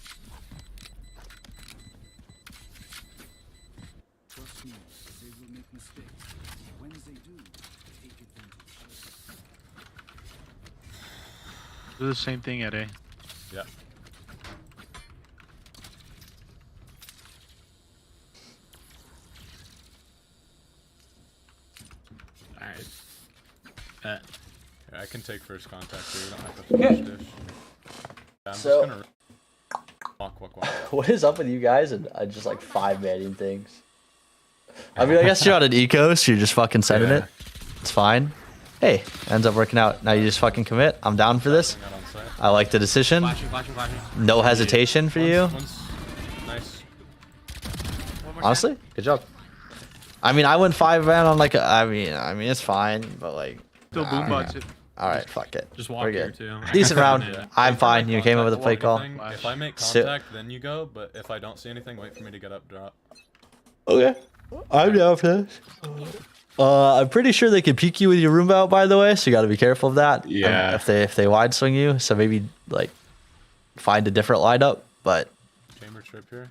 Do the same thing at A. Yeah. Alright. Yeah, I can take first contact here. You don't have to finish dish. Yeah, I'm So- just gonna walk. What is up with you guys and just like 5-manning things? I mean, I guess you're on an eco, so you're just fucking sending Yeah. it. It's fine. Hey, ends up working out. Now you just fucking commit. I'm down for this. Not on site. I like the decision. Flashing. No hesitation for you. Nice. Honestly, good job. I mean, I went 5-man on like I mean, it's fine, but like, Still boombox it. all right, fuck it. Just walk We're here good. too. Decent round. Yeah. I'm fine. You came up with a play call. If I make Sit. contact, then you go. But if I don't see anything, wait for me to get up drop. Okay, I'm down for this. I'm pretty sure they can peek you with your room out, by the way, so you got to be careful of that. Yeah. If they wide swing you, so maybe like find a different lineup. But Chamber trip here.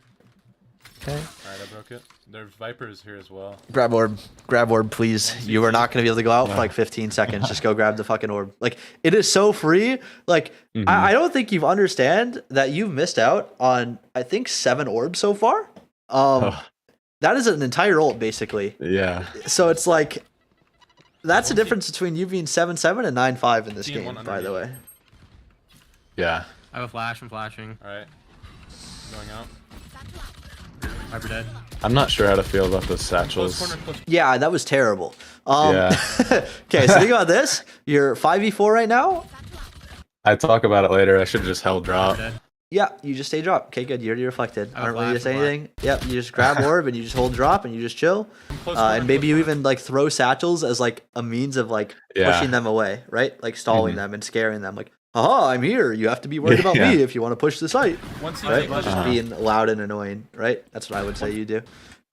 okay. Alright, I broke it. There's Vipers here as well. Grab orb, please. You are not gonna be able to go out for like 15 seconds. Just go grab the fucking orb. Like it is so free. Like I don't think you understand that you've missed out on I think 7 orbs so far. That is an entire ult basically. Yeah. So it's like that's the difference between you being 7-7 and 9-5 in this Team game. one By the way. underneath. Yeah. I have a flash. I'm flashing. Alright. Going out. Hyper dead. I'm not sure how to feel about the Close satchels. corner. Close. Yeah, that was terrible. Yeah. Okay, so think about this. You're 5v4 right now. I talk about it later. I should have just held drop. Dead. Yeah, you just stay drop. Okay, good. You already reflected. I don't really need to flash, say flash. anything. Yep, you just grab orb and you just hold drop and you just chill. Close And corner, maybe close you corner. even like throw satchels as like a means of like Yeah. pushing them away, right? Like stalling them and scaring them. Like, haha, I'm here. You have to be worried about Yeah. me if you want to push the site. Once you Right? take Just flash, being loud and annoying, right? That's what I would say you do.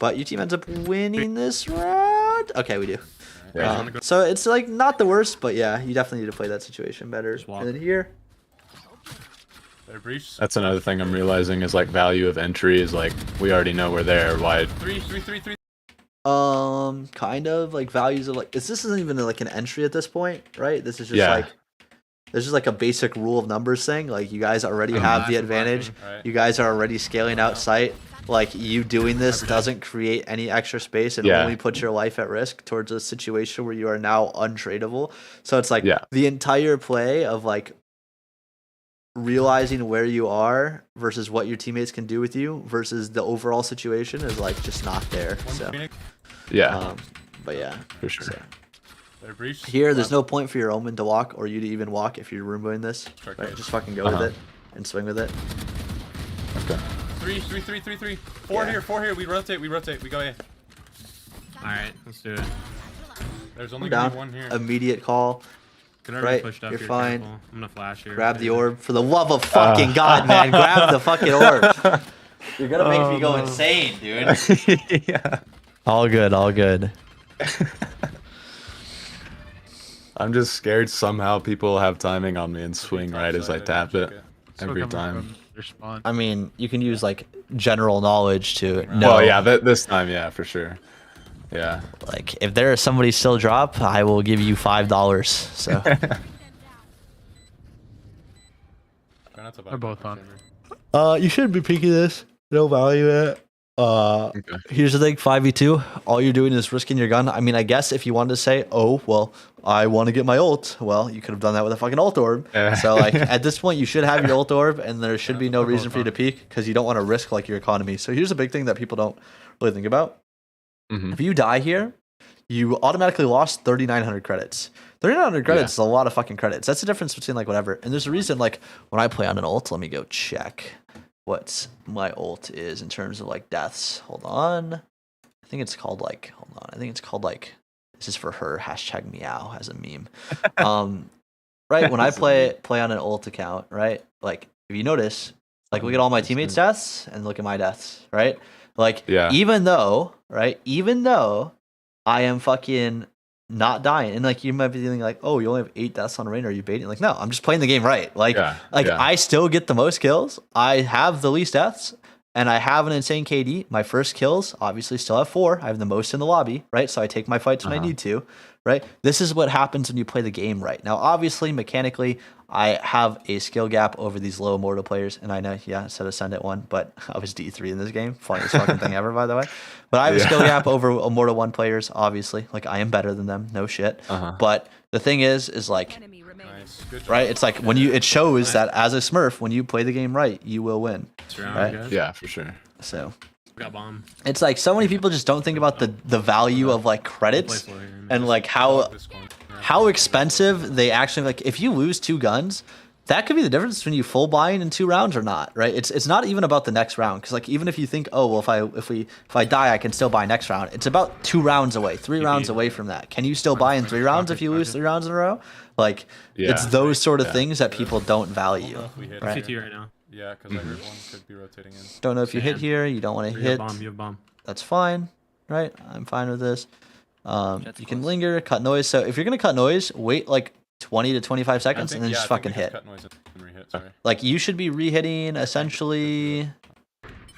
But your team ends up winning this round. Okay, we do. Yeah. So it's like not the worst, but yeah, you definitely need to play that situation better. Just walk. And then here, They're breached. That's another thing I'm realizing is like value of entry is like we already know we're there. Why? Three. kind of like values of like this isn't even like an entry at this point, right? This is just Yeah. like this is like a basic rule of numbers thing. Like you guys already have the advantage. Right. You guys are already scaling out site. Like you doing this doesn't create any extra space and Yeah. only puts your life at risk towards a situation where you are now untradeable. So it's like Yeah. the entire play of like realizing where you are versus what your teammates can do with you versus the overall situation is like just not there. One So Phoenix. Yeah, but yeah. for sure. So They're breached. here there's no point for your omen to walk or you to even walk if you're roomboing this. Check Right? it. Just fucking go with it and swing with it. Okay. Three. Four Yeah. here. We rotate. We go A. Alright, let's do it. There's I'm only gonna be down. one here. Immediate call. Could already Right, pushed up you're here, fine. careful. I'm gonna flash here. Grab the orb. For the love of fucking God, man. Grab the fucking orb. You're gonna make me go insane, dude. Yeah. All good, all good. I'm just scared somehow people have timing on me and swing top right as I side, tap check it Still every coming time. from your spawn. I mean, you can use like general knowledge to know. Well, yeah, this time, yeah, for sure. Yeah. Like, if there is somebody still drop, I will give you $5. So They're both on. you shouldn't be peeking this. No value in it. Okay. Here's the thing, 5v2, all you're doing is risking your gun. I mean, I guess if you wanted to say, oh, well, I want to get my ult, well, you could have done that with a fucking ult orb. Yeah. So, like, at this point, you should have your ult orb, and there should be no they're reason both for you to on. peek, because you don't want to risk, like, your economy. So here's a big thing that people don't really think about. Mhm. If you die here, you automatically lost 3,900 credits. 3,900 credits is a lot of fucking credits. That's the difference between, like, whatever. And there's a reason, like, when I play on an ult, let me go check what my ult is in terms of like deaths. Hold on. I think it's called like this is for her #meow as a meme. Right, when I play on an ult account, right? Like if you notice, like look at all my teammates' deaths and look at my deaths, right? Like Yeah. even though I am fucking not dying, and like you might be thinking like, oh, you only have 8 deaths on rain, are you baiting? Like, no, I'm just playing the game right. Like, Yeah, I still get the most kills, I have the least deaths, and I have an insane KD. My first kills obviously still have 4. I have the most in the lobby, right? So I take my fights when I need to, right? This is what happens when you play the game right. Now, obviously, mechanically, I have a skill gap over these low Immortal players, and I know, yeah, I said Ascendant 1, but I was D3 in this game. Funniest fucking thing ever, by the way. But I have a skill gap over Immortal 1 players, obviously. Like, I am better than them, no shit. But the thing is like, Enemy remaining. Nice. Good job. right, it's like when it shows that as a Smurf, when you play the game right, you will win. It's around, Right. guys. Yeah, for sure. So We got bomb. it's like so many people just don't think about the value of like credits Play slow here. and like how This corner. expensive they actually like. If you lose 2 guns, that could be the difference between you full buying in 2 rounds or not, right? It's not even about the next round, because like even if you think, oh well, if I die I can still buy next round, it's about 2 rounds away, 3 rounds away from that. Can you still buy in 3 rounds if you lose 3 rounds in a row? Like it's Yeah. those sort of things that people don't value. If we hit Right. CT right now. Yeah, because I heard one could be rotating in. Don't know if you hit Sam. here, you don't want to You have hit. bomb. You have bomb. That's fine, right? I'm fine with this. Jet's You can close. linger, cut noise. So if you're gonna cut noise, wait like 20 to 25 seconds and then just fucking hit. Cut noise and re-hit, sorry. Like you should be re-hitting essentially.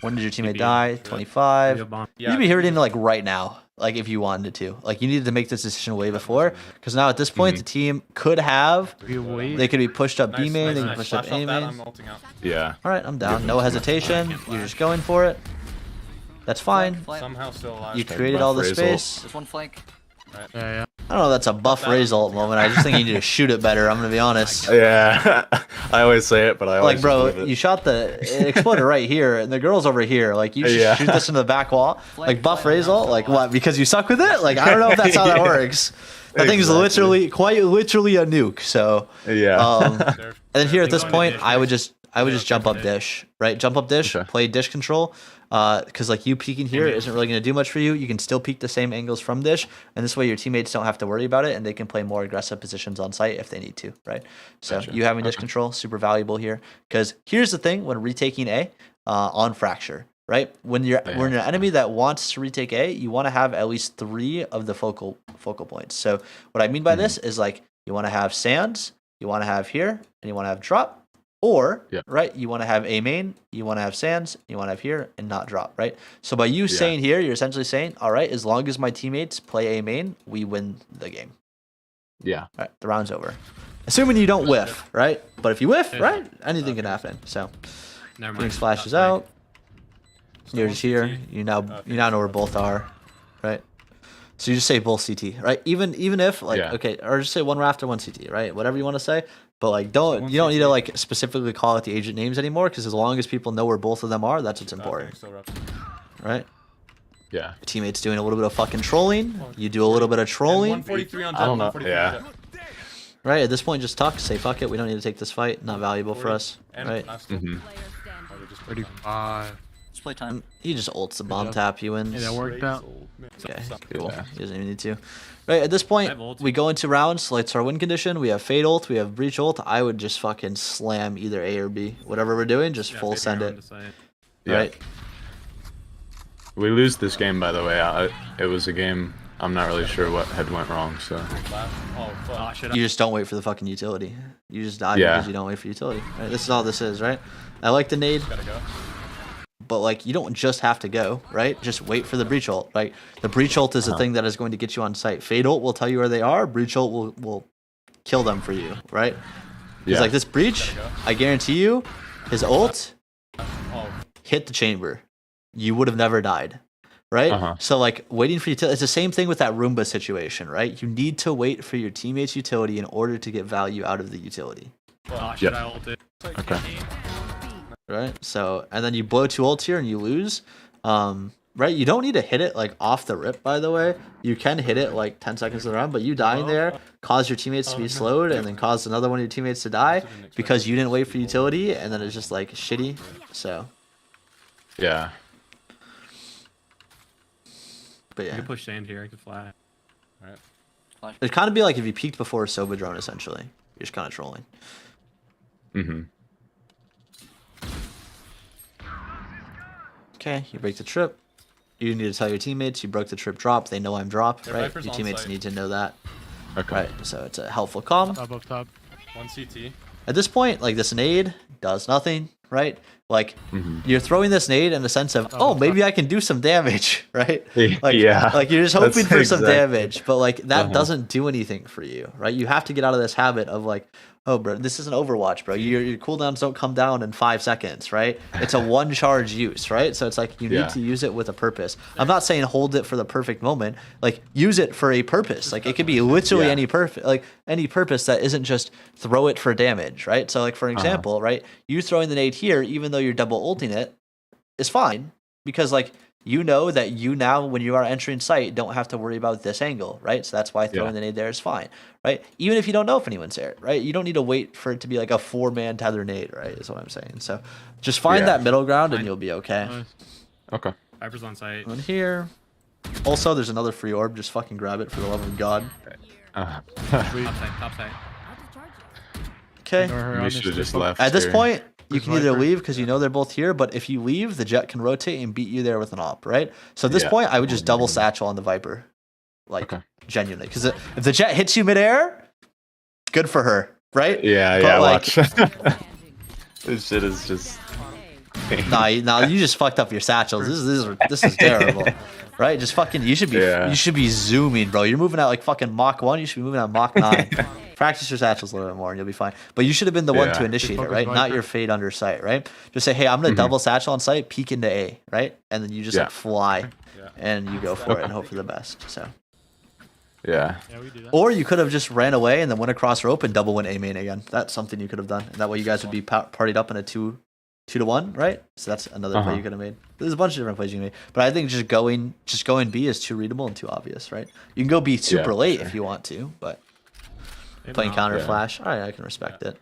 When did your teammate TP. die? You 25. have bomb. You should be hitting like right now. Like if you wanted to. Like you needed to make this decision way before. Because now at this point the team could have. You wait. They could be pushed up B Nice, main. nice, They can nice. push up Flash A off that, main. I'm ulting out. Yeah. All right, I'm down. No hesitation. You're just going for it. That's fine. Flank. Somehow still alive. You created all the Buff Raze space. There's one flank. Yeah. I don't know. That's a buff Raze ult moment. I just think you need to shoot it better. I'm gonna be honest. Yeah. I always say it, but I always Like, bro, just live it. you shot it exploded right here, and the girl's over here. Like, you should Yeah. shoot this into the back wall. Like, buff flank. Raze ult? Like, what? Because you suck with it? Like, I don't know if that's how that works. That thing is Exactly. quite literally a nuke. So, Yeah. They're- and then here at this Going to point, dish I would first. just jump up dish, right? Jump up dish, Okay. play dish control, because like you peeking here isn't really going to do much for you. You can still peek the same angles from dish, and this way your teammates don't have to worry about it, and they can play more aggressive positions on site if they need to, right? So Gotcha. you having dish control super valuable here, because here's the thing when retaking A on fracture. right? When you're an enemy that wants to retake A, you want to have at least 3 of the focal points. So what I mean by this is like you want to have sands, you want to have here, and you want to have drop. Or, right, you want to have A main, you want to have sands, you want to have here, and not drop, right? So by you saying here, you're essentially saying, all right, as long as my teammates play A main, we win the game. Yeah. All right, the round's over. Assuming you don't whiff, right? But if you whiff, right, anything can happen. So, Phoenix flashes out. You're just here. You now know where both are, right? So you just say both CT, right? Even if like okay, or just say one Rafter, one CT, right? Whatever you want to say. But like, you don't need to like specifically call out the agent names anymore, because as long as people know where both of them are, that's what's important, right? Yeah. Your teammate's doing a little bit of fucking trolling. You do a little bit of trolling. 143 on I don't know. Yeah. Right, at this point, just tuck. Say fuck it. We don't need to take this fight. Not valuable for us. Right. Mm-hmm. 35. Display time. He just ults the bomb tap. He wins. Yeah, that worked out. Okay, cool. He doesn't even need to. Right, at this point, we go into rounds. Like, it's our win condition. We have Fade ult. We have Breach ult. I would just fucking slam either A or B. Whatever we're doing, just full send it. Right? We lose this game, by the way. It was a game I'm not really sure what had went wrong, so. You just don't wait for the fucking utility. You just die because you don't wait for utility. Right? This is all this is, right? I like the nade. But like, you don't just have to go, right? Just wait for the breach ult, right? The breach ult is the thing that is going to get you on site. Fade ult will tell you where they are. Breach ult will kill them for you, right? Because like this breach, I guarantee you, his ult hit the chamber. You would have never died, right? So like, waiting for utility, it's the same thing with that Roomba situation, right? You need to wait for your teammate's utility in order to get value out of the utility. Okay. Right, so and then you blow 2 ults here and you lose. Right, you don't need to hit it like off the rip, by the way. You can hit it like 10 seconds of the round, but you dying there cause your teammates to be slowed and then cause another one of your teammates to die because you didn't wait for utility, and then it's just like shitty. So yeah. But yeah, I can push sand here. I can fly. Flash. it'd kind of be like if you peeked before a Soba drone. Essentially, you're just kind of trolling. Mm-hmm. Okay, you break the trip. You need to tell your teammates you broke the trip drop. They know I'm drop, right? Your teammates need to know that. Okay. Right, so it's a helpful calm. Up top. 1 CT. At this point, like, this nade does nothing, right? Like, you're throwing this nade in the sense of, oh, maybe I can do some damage, right? Like, like you're just hoping for some damage, but like that doesn't do anything for you, right? You have to get out of this habit of like, oh, bro, this isn't Overwatch, bro. Your cooldowns don't come down in 5 seconds, right? It's a one charge use, right? So it's like you need to use it with a purpose. I'm not saying hold it for the perfect moment. Like, use it for a purpose. Like, it could be literally any purpose that isn't just throw it for damage, right? So like, for example, right, you throwing the nade here, even though you're double ulting it, is fine, because like, you know that you now, when you are entering site, don't have to worry about this angle, right? So that's why throwing the nade there is fine, right? Even if you don't know if anyone's there, right? You don't need to wait for it to be like a 4-man tether nade, right? Is what I'm saying. So just find that middle ground and you'll be okay. Nice. Okay. Viper's on site. One here. Also, there's another free orb. Just fucking grab it for the love of God. Top side. Top side. Okay. Ignore her on We this should have just triple. left. At this here. point, you can either Viper. leave because you know they're both here, but if you leave, the jet can rotate and beat you there with an op, right? So at this point, I would just double satchel on the Viper. Like, genuinely. Because if the jet hits you midair, good for her, right? Yeah, But, like, watch. This shit is just. Nah, you just fucked up your satchels. This is terrible, right? Just fucking. You should be zooming, bro. You're moving at like fucking Mach 1. You should be moving at Mach 9. Practice your satchels a little bit more, and you'll be fine. But you should have been the one to initiate it, right? Not your fade under sight, right? Just say, hey, I'm gonna double satchel on sight, peek into A, right? And then you just like fly, and you go for it and hope for the best. So. Yeah. Yeah, we do that. Or you could have just ran away and then went across rope and double win A main again. That's something you could have done. And that way you guys would be partied up in a 2-to-1, right? So that's another play you could have made. There's a bunch of different plays you can make. But I think just going B is too readable and too obvious, right? You can go B super late if you want to, but playing counter flash, all right, I can respect it.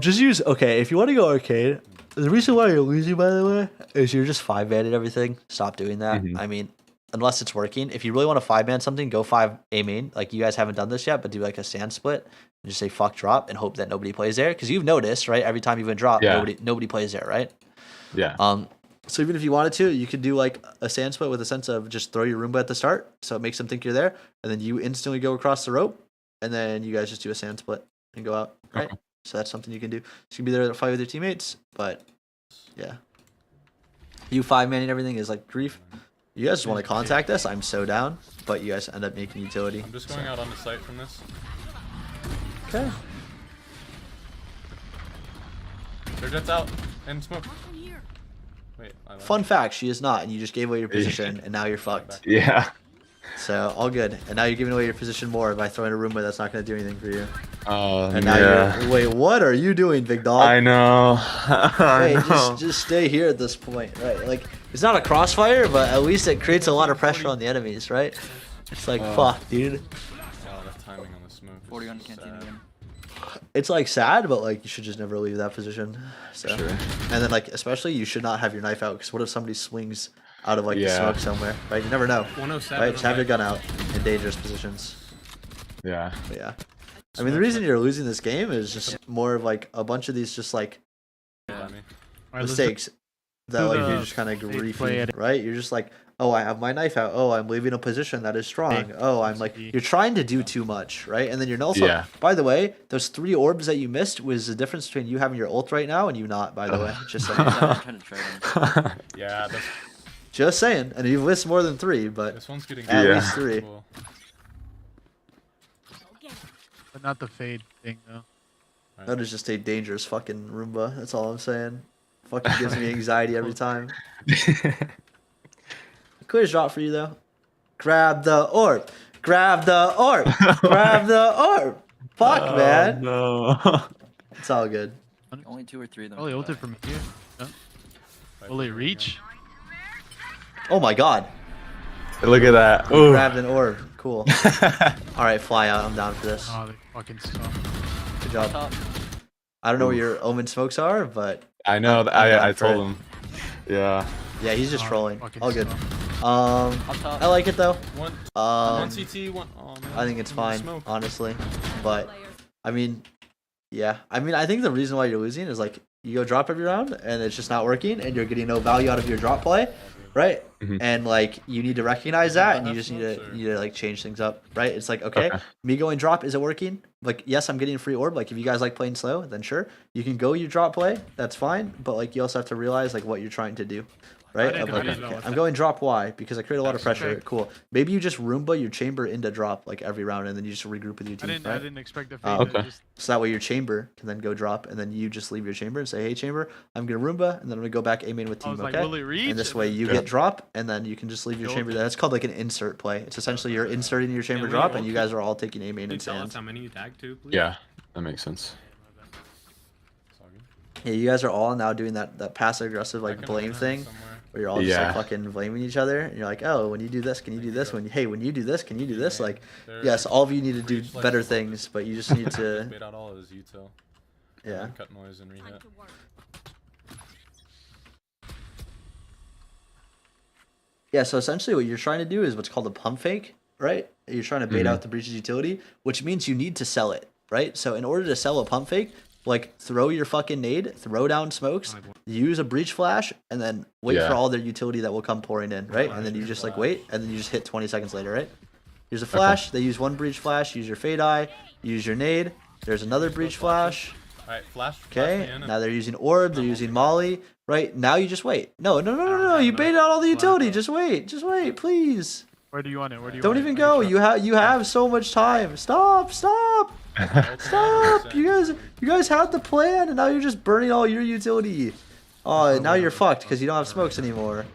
Just use, okay, if you want to go arcade, the reason why you're losing, by the way, is you're just 5-banded everything. Stop doing that. I mean, unless it's working. If you really want to 5-man something, go 5 A main. Like you guys haven't done this yet, but do like a sand split and just say fuck drop and hope that nobody plays there. Because you've noticed, right? Every time you went drop, Yeah. nobody plays there, right? Yeah. So even if you wanted to, you could do like a sand split with a sense of just throw your Roomba at the start, so it makes them think you're there, and then you instantly go across the rope, and then you guys just do a sand split and go out, right? Okay. So that's something you can do. So you can be there to fight with your teammates, but yeah, you 5-manning everything is like grief. You guys just want to contact us, I'm so down, but you guys end up making utility. I'm just going out on the site from this. Okay. Their jet's out and smoke. Wait, I lied. Fun fact, she is not, and you just gave away your position, and now you're fucked. Yeah. So all good, and now you're giving away your position more by throwing a Roomba that's not going to do anything for you. And now you're, wait, what are you doing, big dog? I know. I Hey, know. just stay here at this point, right? Like, it's not a crossfire, but at least it creates a lot of pressure on the enemies, right? It's like, fuck, dude. Wow, that timing on the smoke. is 40 on sad. canteen again. It's like sad, but like you should just never leave that position. So, Sure. and then like especially you should not have your knife out because what if somebody swings out of like the Yeah. smoke somewhere, right? You never know, 107. right? Just have your okay. gun out in dangerous positions. Yeah. But yeah, I mean the reason you're losing this game is just more of like a bunch of these just like Behind me. Alright, let's mistakes that do like the you're just kind of fake play griefing, edit. right? You're just like, oh, I have my knife out. Oh, I'm leaving a position that is strong. Fake Oh, I'm like, key. you're trying to do too much, right? And then you're also, Yeah. by the way, those 3 orbs that you missed was the difference between you having your ult right now and you not, by the way. Just saying. I'm trying to trade him. Yeah, that's, Just saying. And you've missed more than 3, but this one's getting at Yeah. least 3. cool. but not the fade thing though. That is just a dangerous fucking Roomba. That's all I'm saying. Fucking gives me anxiety every time. Clear drop for you though. Grab the orb. Grab the orb. Grab the orb. Fuck, man. No. It's all good. Only 2 or 3 of them. Oh, they ulted from here. No? Will they reach? Oh my god. Look at that. Ooh. Grabbed an orb. Cool. Alright, fly out. I'm down for this. Oh, they fucking suck. Good job. Top. I don't know where your omen smokes are, but I know. I'm That down I for told it. him. Yeah. yeah, he's just Oh, trolling. fucking All good. suck. Up top. I like it though. One Um, CT, one. Oh, man. I think it's I'm gonna fine, smoke. honestly. But I mean, yeah. I mean, I think the reason why you're losing is like you go drop every round and it's just not working, and you're getting no value out of your drop play, right? Mhm. And like you need to recognize that, and you have just smokes, or- need to like change things up, right? It's like okay, Okay. me going drop, is it working? Like yes, I'm getting a free orb. Like if you guys like playing slow, then sure, you can go your drop play. That's fine. But like you also have to realize like what you're trying to do. Right? didn't- Of, I like, didn't know okay, what I'm that- going drop Y because I create a lot of That's pressure. okay. Cool. Maybe you just Roomba your chamber into drop like every round, and then you just regroup with your team. I right? didn't expect the Oh, fade. okay. Just, So that way your chamber can then go drop, and then you just leave your chamber and say, "Hey, chamber, I'm gonna Roomba," and then I'm gonna go back A main with I team. was like, Okay. will it reach? And this And way then- you Yeah. get drop, and then you can just leave your Go chamber. to- That's called like an insert play. It's essentially you're inserting your chamber we drop, all and you keep- guys are all taking A main Can you and tell us sand. how many you tagged to, please? Yeah. That makes sense. It's all good. Yeah, you guys are all now doing that passive aggressive I like can blame run thing, somewhere. where you're all just Yeah. like fucking blaming each other, and you're like, "Oh, when you do this, can you do this? When you do this, can you do this?" Like, They're- yes, all of you need to do Breach, like, better just- things, but you just need to, Bait out all his util. yeah. Cut noise and rehit. Yeah, so essentially what you're trying to do is what's called a pump fake, right? You're trying to bait out the breach's utility, which means you need to sell it, right? So in order to sell a pump fake, like throw your fucking nade, throw down smokes, use a breach flash, and then wait Yeah. for all their utility that will come pouring in, right? And then you just like wait, and then you just hit 20 seconds later, right? Here's a flash. They use one breach flash. Use your fade eye. Use your nade. There's another breach flash. Alright, flash. Okay. Flash me in Now they're using orb. They're using molly. Right now you just wait. No. You baited out all the utility. Just wait. Just wait, please. where do you want it? Where do you Don't want even it? go. You have so much time. Stop. Stop. You guys had the plan, and now you're just burning all your utility. Oh, now you're fucked because you don't have smokes anymore.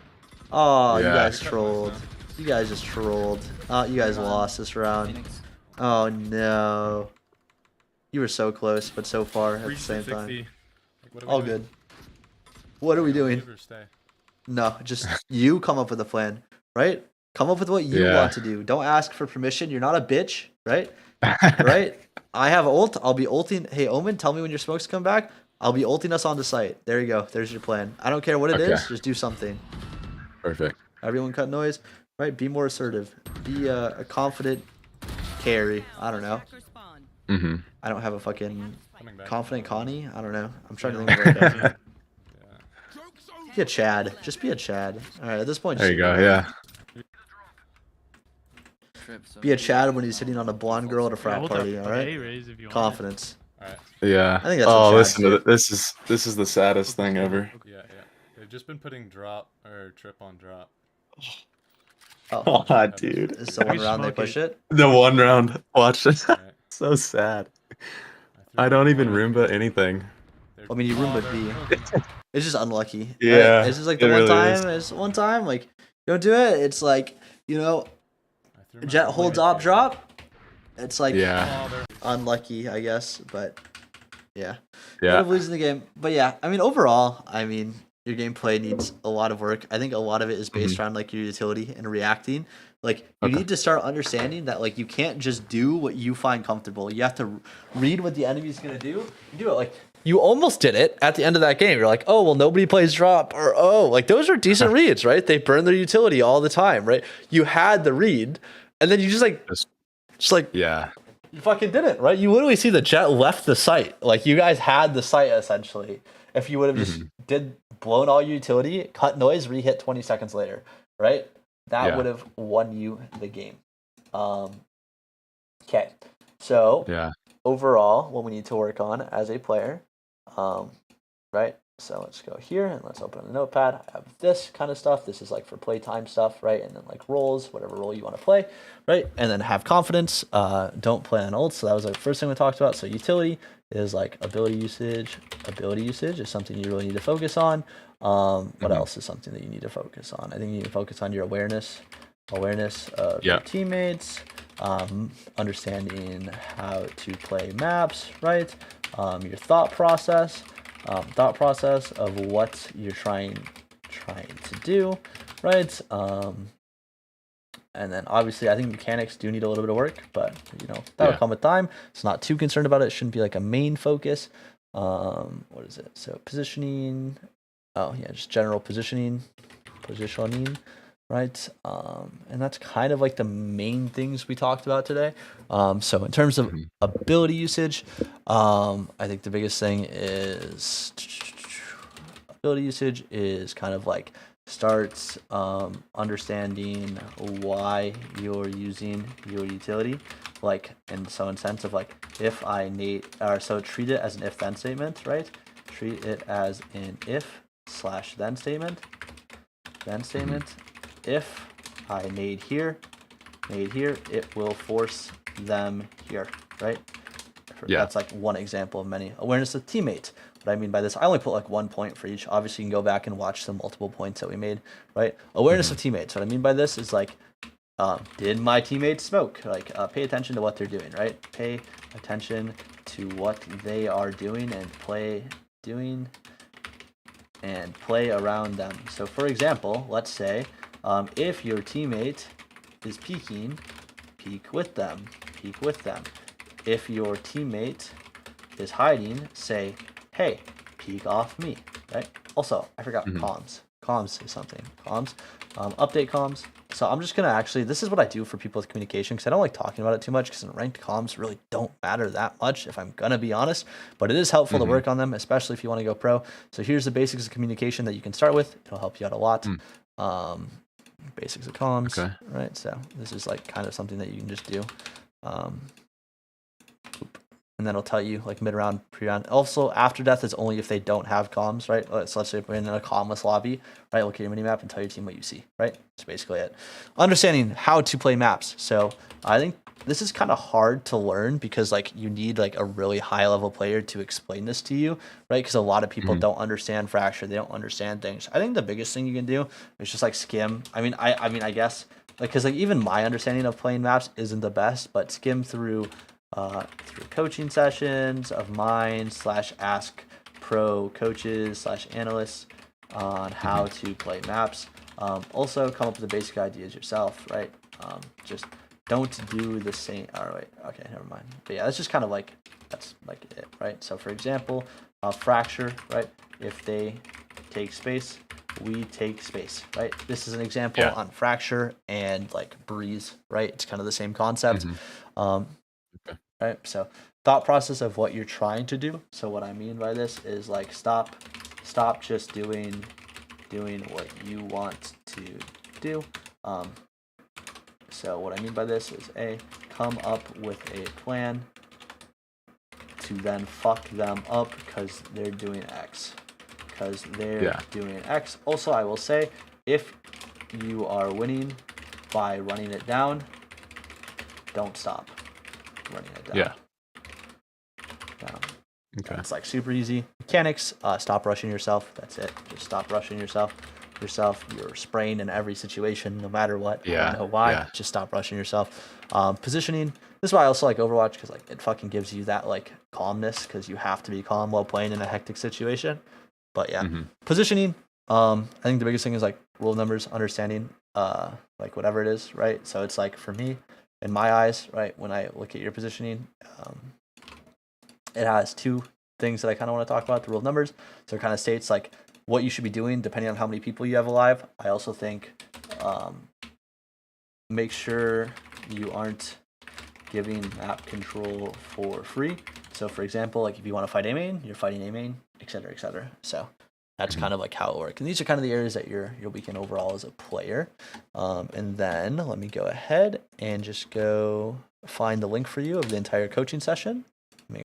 Oh, you Yeah. guys trolled. You guys just trolled. You guys lost this round. Phoenix. Oh no. You were so close, but so far at the Breach same to time. 60. What are we All doing? good. What are we doing? Leave or stay? No, just you come up with a plan, right? Come up with what you Yeah. want to do. Don't ask for permission. You're not a bitch, right? Right? I have ult. I'll be ulting. Hey, Omen, tell me when your smokes come back. I'll be ulting us on the site. There you go. There's your plan. I don't care what it is. Okay. Just do something. Perfect. Everyone cut noise. right? Be more assertive. Be a confident carry. I don't know. Tracker spawn. Mm-hmm. I don't have a fucking Coming back. confident Connie. I don't know. I'm trying to Yeah. think of like a, Yeah. be a Chad. Just be a Chad. All right, at this point, There just you hit go. me, bro. Yeah. Trip, so Be a Chad when he's hitting on a blonde girl at a Yeah, frat we'll party. talk All about A right. Raze if you want. Confidence. Alright. Yeah. I think that's oh, what listen to Chad's this is the saddest thing ever. Yeah, yeah. They've just been putting drop or trip on drop. Oh, Oh, dude. it's the one We round they smoke push it. it. The one round. Watch it. Alright. So sad. threw I don't my even boy. Roomba anything. They're- I mean, you oh, Roomba they're B. cooking. It's just unlucky. Right? Yeah, It's just like it the one really is. time. It's one time. Like you don't do it. It's like I threw my Jet boy holds right op there. drop. It's like Yeah. Oh, they're unlucky, I guess. But yeah. Yeah. End up losing the game. But yeah, I mean, overall, I mean, your gameplay needs a lot of work. I think a lot of it is based around like your utility and reacting. Like you Okay. need to start understanding that like you can't just do what you find comfortable. You have to read what the enemy's gonna do. And do it. Like you almost did it at the end of that game. You're like, oh well, nobody plays drop, or oh, like those are decent reads, right? They burn their utility all the time, right? You had the read, and then you just like Yeah. you fucking didn't, right? You literally see the Jet left the site. Like you guys had the site essentially. If you would have just blown all your utility, cut noise, re-hit 20 seconds later, right? That Yeah. would have won you the game. Okay. So Yeah. overall, what we need to work on as a player, right? So let's go here and let's open a notepad. I have this kind of stuff. This is like for playtime stuff, right? And then like roles, whatever role you want to play, right? And then have confidence. Don't play on ults. So that was the first thing we talked about. So utility is like ability usage. Ability usage is something you really need to focus on. What else is something that you need to focus on? I think you need to focus on your awareness of your teammates, understanding how to play maps, right? Your thought process of what you're trying to do, right? And then obviously I think mechanics do need a little bit of work, but you know that'll come with time. So not too concerned about it. It shouldn't be like a main focus. What is it? So positioning. Oh yeah, just general positioning, right? And that's kind of like the main things we talked about today. So in terms of ability usage, I think the biggest thing is ability usage is kind of like starts understanding why you're using your utility, like in sense of like if I need, or so treat it as an if then statement, right? Treat it as an if / then statement. If I nade here, it will force them here, right? Yeah. That's like one example of many. Awareness of teammate. What I mean by this, I only put like 1 point for each. Obviously, you can go back and watch the multiple points that we made, right? Awareness of teammates. What I mean by this is like, did my teammates smoke? Like, pay attention to what they're doing, right? Pay attention to what they are doing and play around them. So, for example, let's say if your teammate is peeking, peek with them. If your teammate is hiding, say, hey, peek off me, right? Also, I forgot comms. Comms is something. Update comms. So I'm just gonna this is what I do for people with communication, because I don't like talking about it too much, because in ranked comms really don't matter that much, if I'm gonna be honest, but it is helpful to work on them, especially if you want to go pro. So here's the basics of communication that you can start with. It'll help you out a lot. Basics of comms, right? So this is like kind of something that you can just do. And then it'll tell you like mid-round, pre-round. Also, after death is only if they don't have comms, right? So let's say we're in a commless lobby, right? Look at your mini-map and tell your team what you see, right? That's basically it. Understanding how to play maps. So I think this is kind of hard to learn, because like you need like a really high-level player to explain this to you, right? Because a lot of people don't understand Fracture. They don't understand things. I think the biggest thing you can do is just like skim. I mean, I guess like, because like even my understanding of playing maps isn't the best, but skim through coaching sessions of mine / ask pro coaches / analysts on how to play maps. Also come up with the basic ideas yourself, right? Just don't do the same. All right, okay, never mind. But yeah, that's just kind of like, that's like it, right? So for example, Fracture, right? If they take space, we take space, right? This is an example Yeah. on Fracture and like Breeze, right? It's kind of the same concept. Okay. Right? So thought process of what you're trying to do. So what I mean by this is like stop just doing what you want to do. So what I mean by this is come up with a plan to then fuck them up because they're doing X. Because they're doing X. Also, I will say, if you are winning by running it down, don't stop running it down. Yeah. Down. Okay. It's like super easy. Mechanics, stop rushing yourself. That's it. Just stop rushing yourself. You're spraying in every situation, no matter what. I don't know why. Yeah. Just stop rushing yourself. Positioning. This is why I also like Overwatch, because like it fucking gives you that like calmness, because you have to be calm while playing in a hectic situation. But yeah, positioning. I think the biggest thing is like rule numbers, understanding, like whatever it is, right? So it's like for me, in my eyes, right, when I look at your positioning, it has two things that I kind of want to talk about. The rule numbers. So it kind of states like what you should be doing depending on how many people you have alive. I also think make sure you aren't giving map control for free. So for example, like if you want to fight A main, you're fighting A main, etc., etc. So that's kind of like how it works. And these are kind of the areas that you're weak in overall as a player. And then let me go ahead and just go find the link for you of the entire coaching session.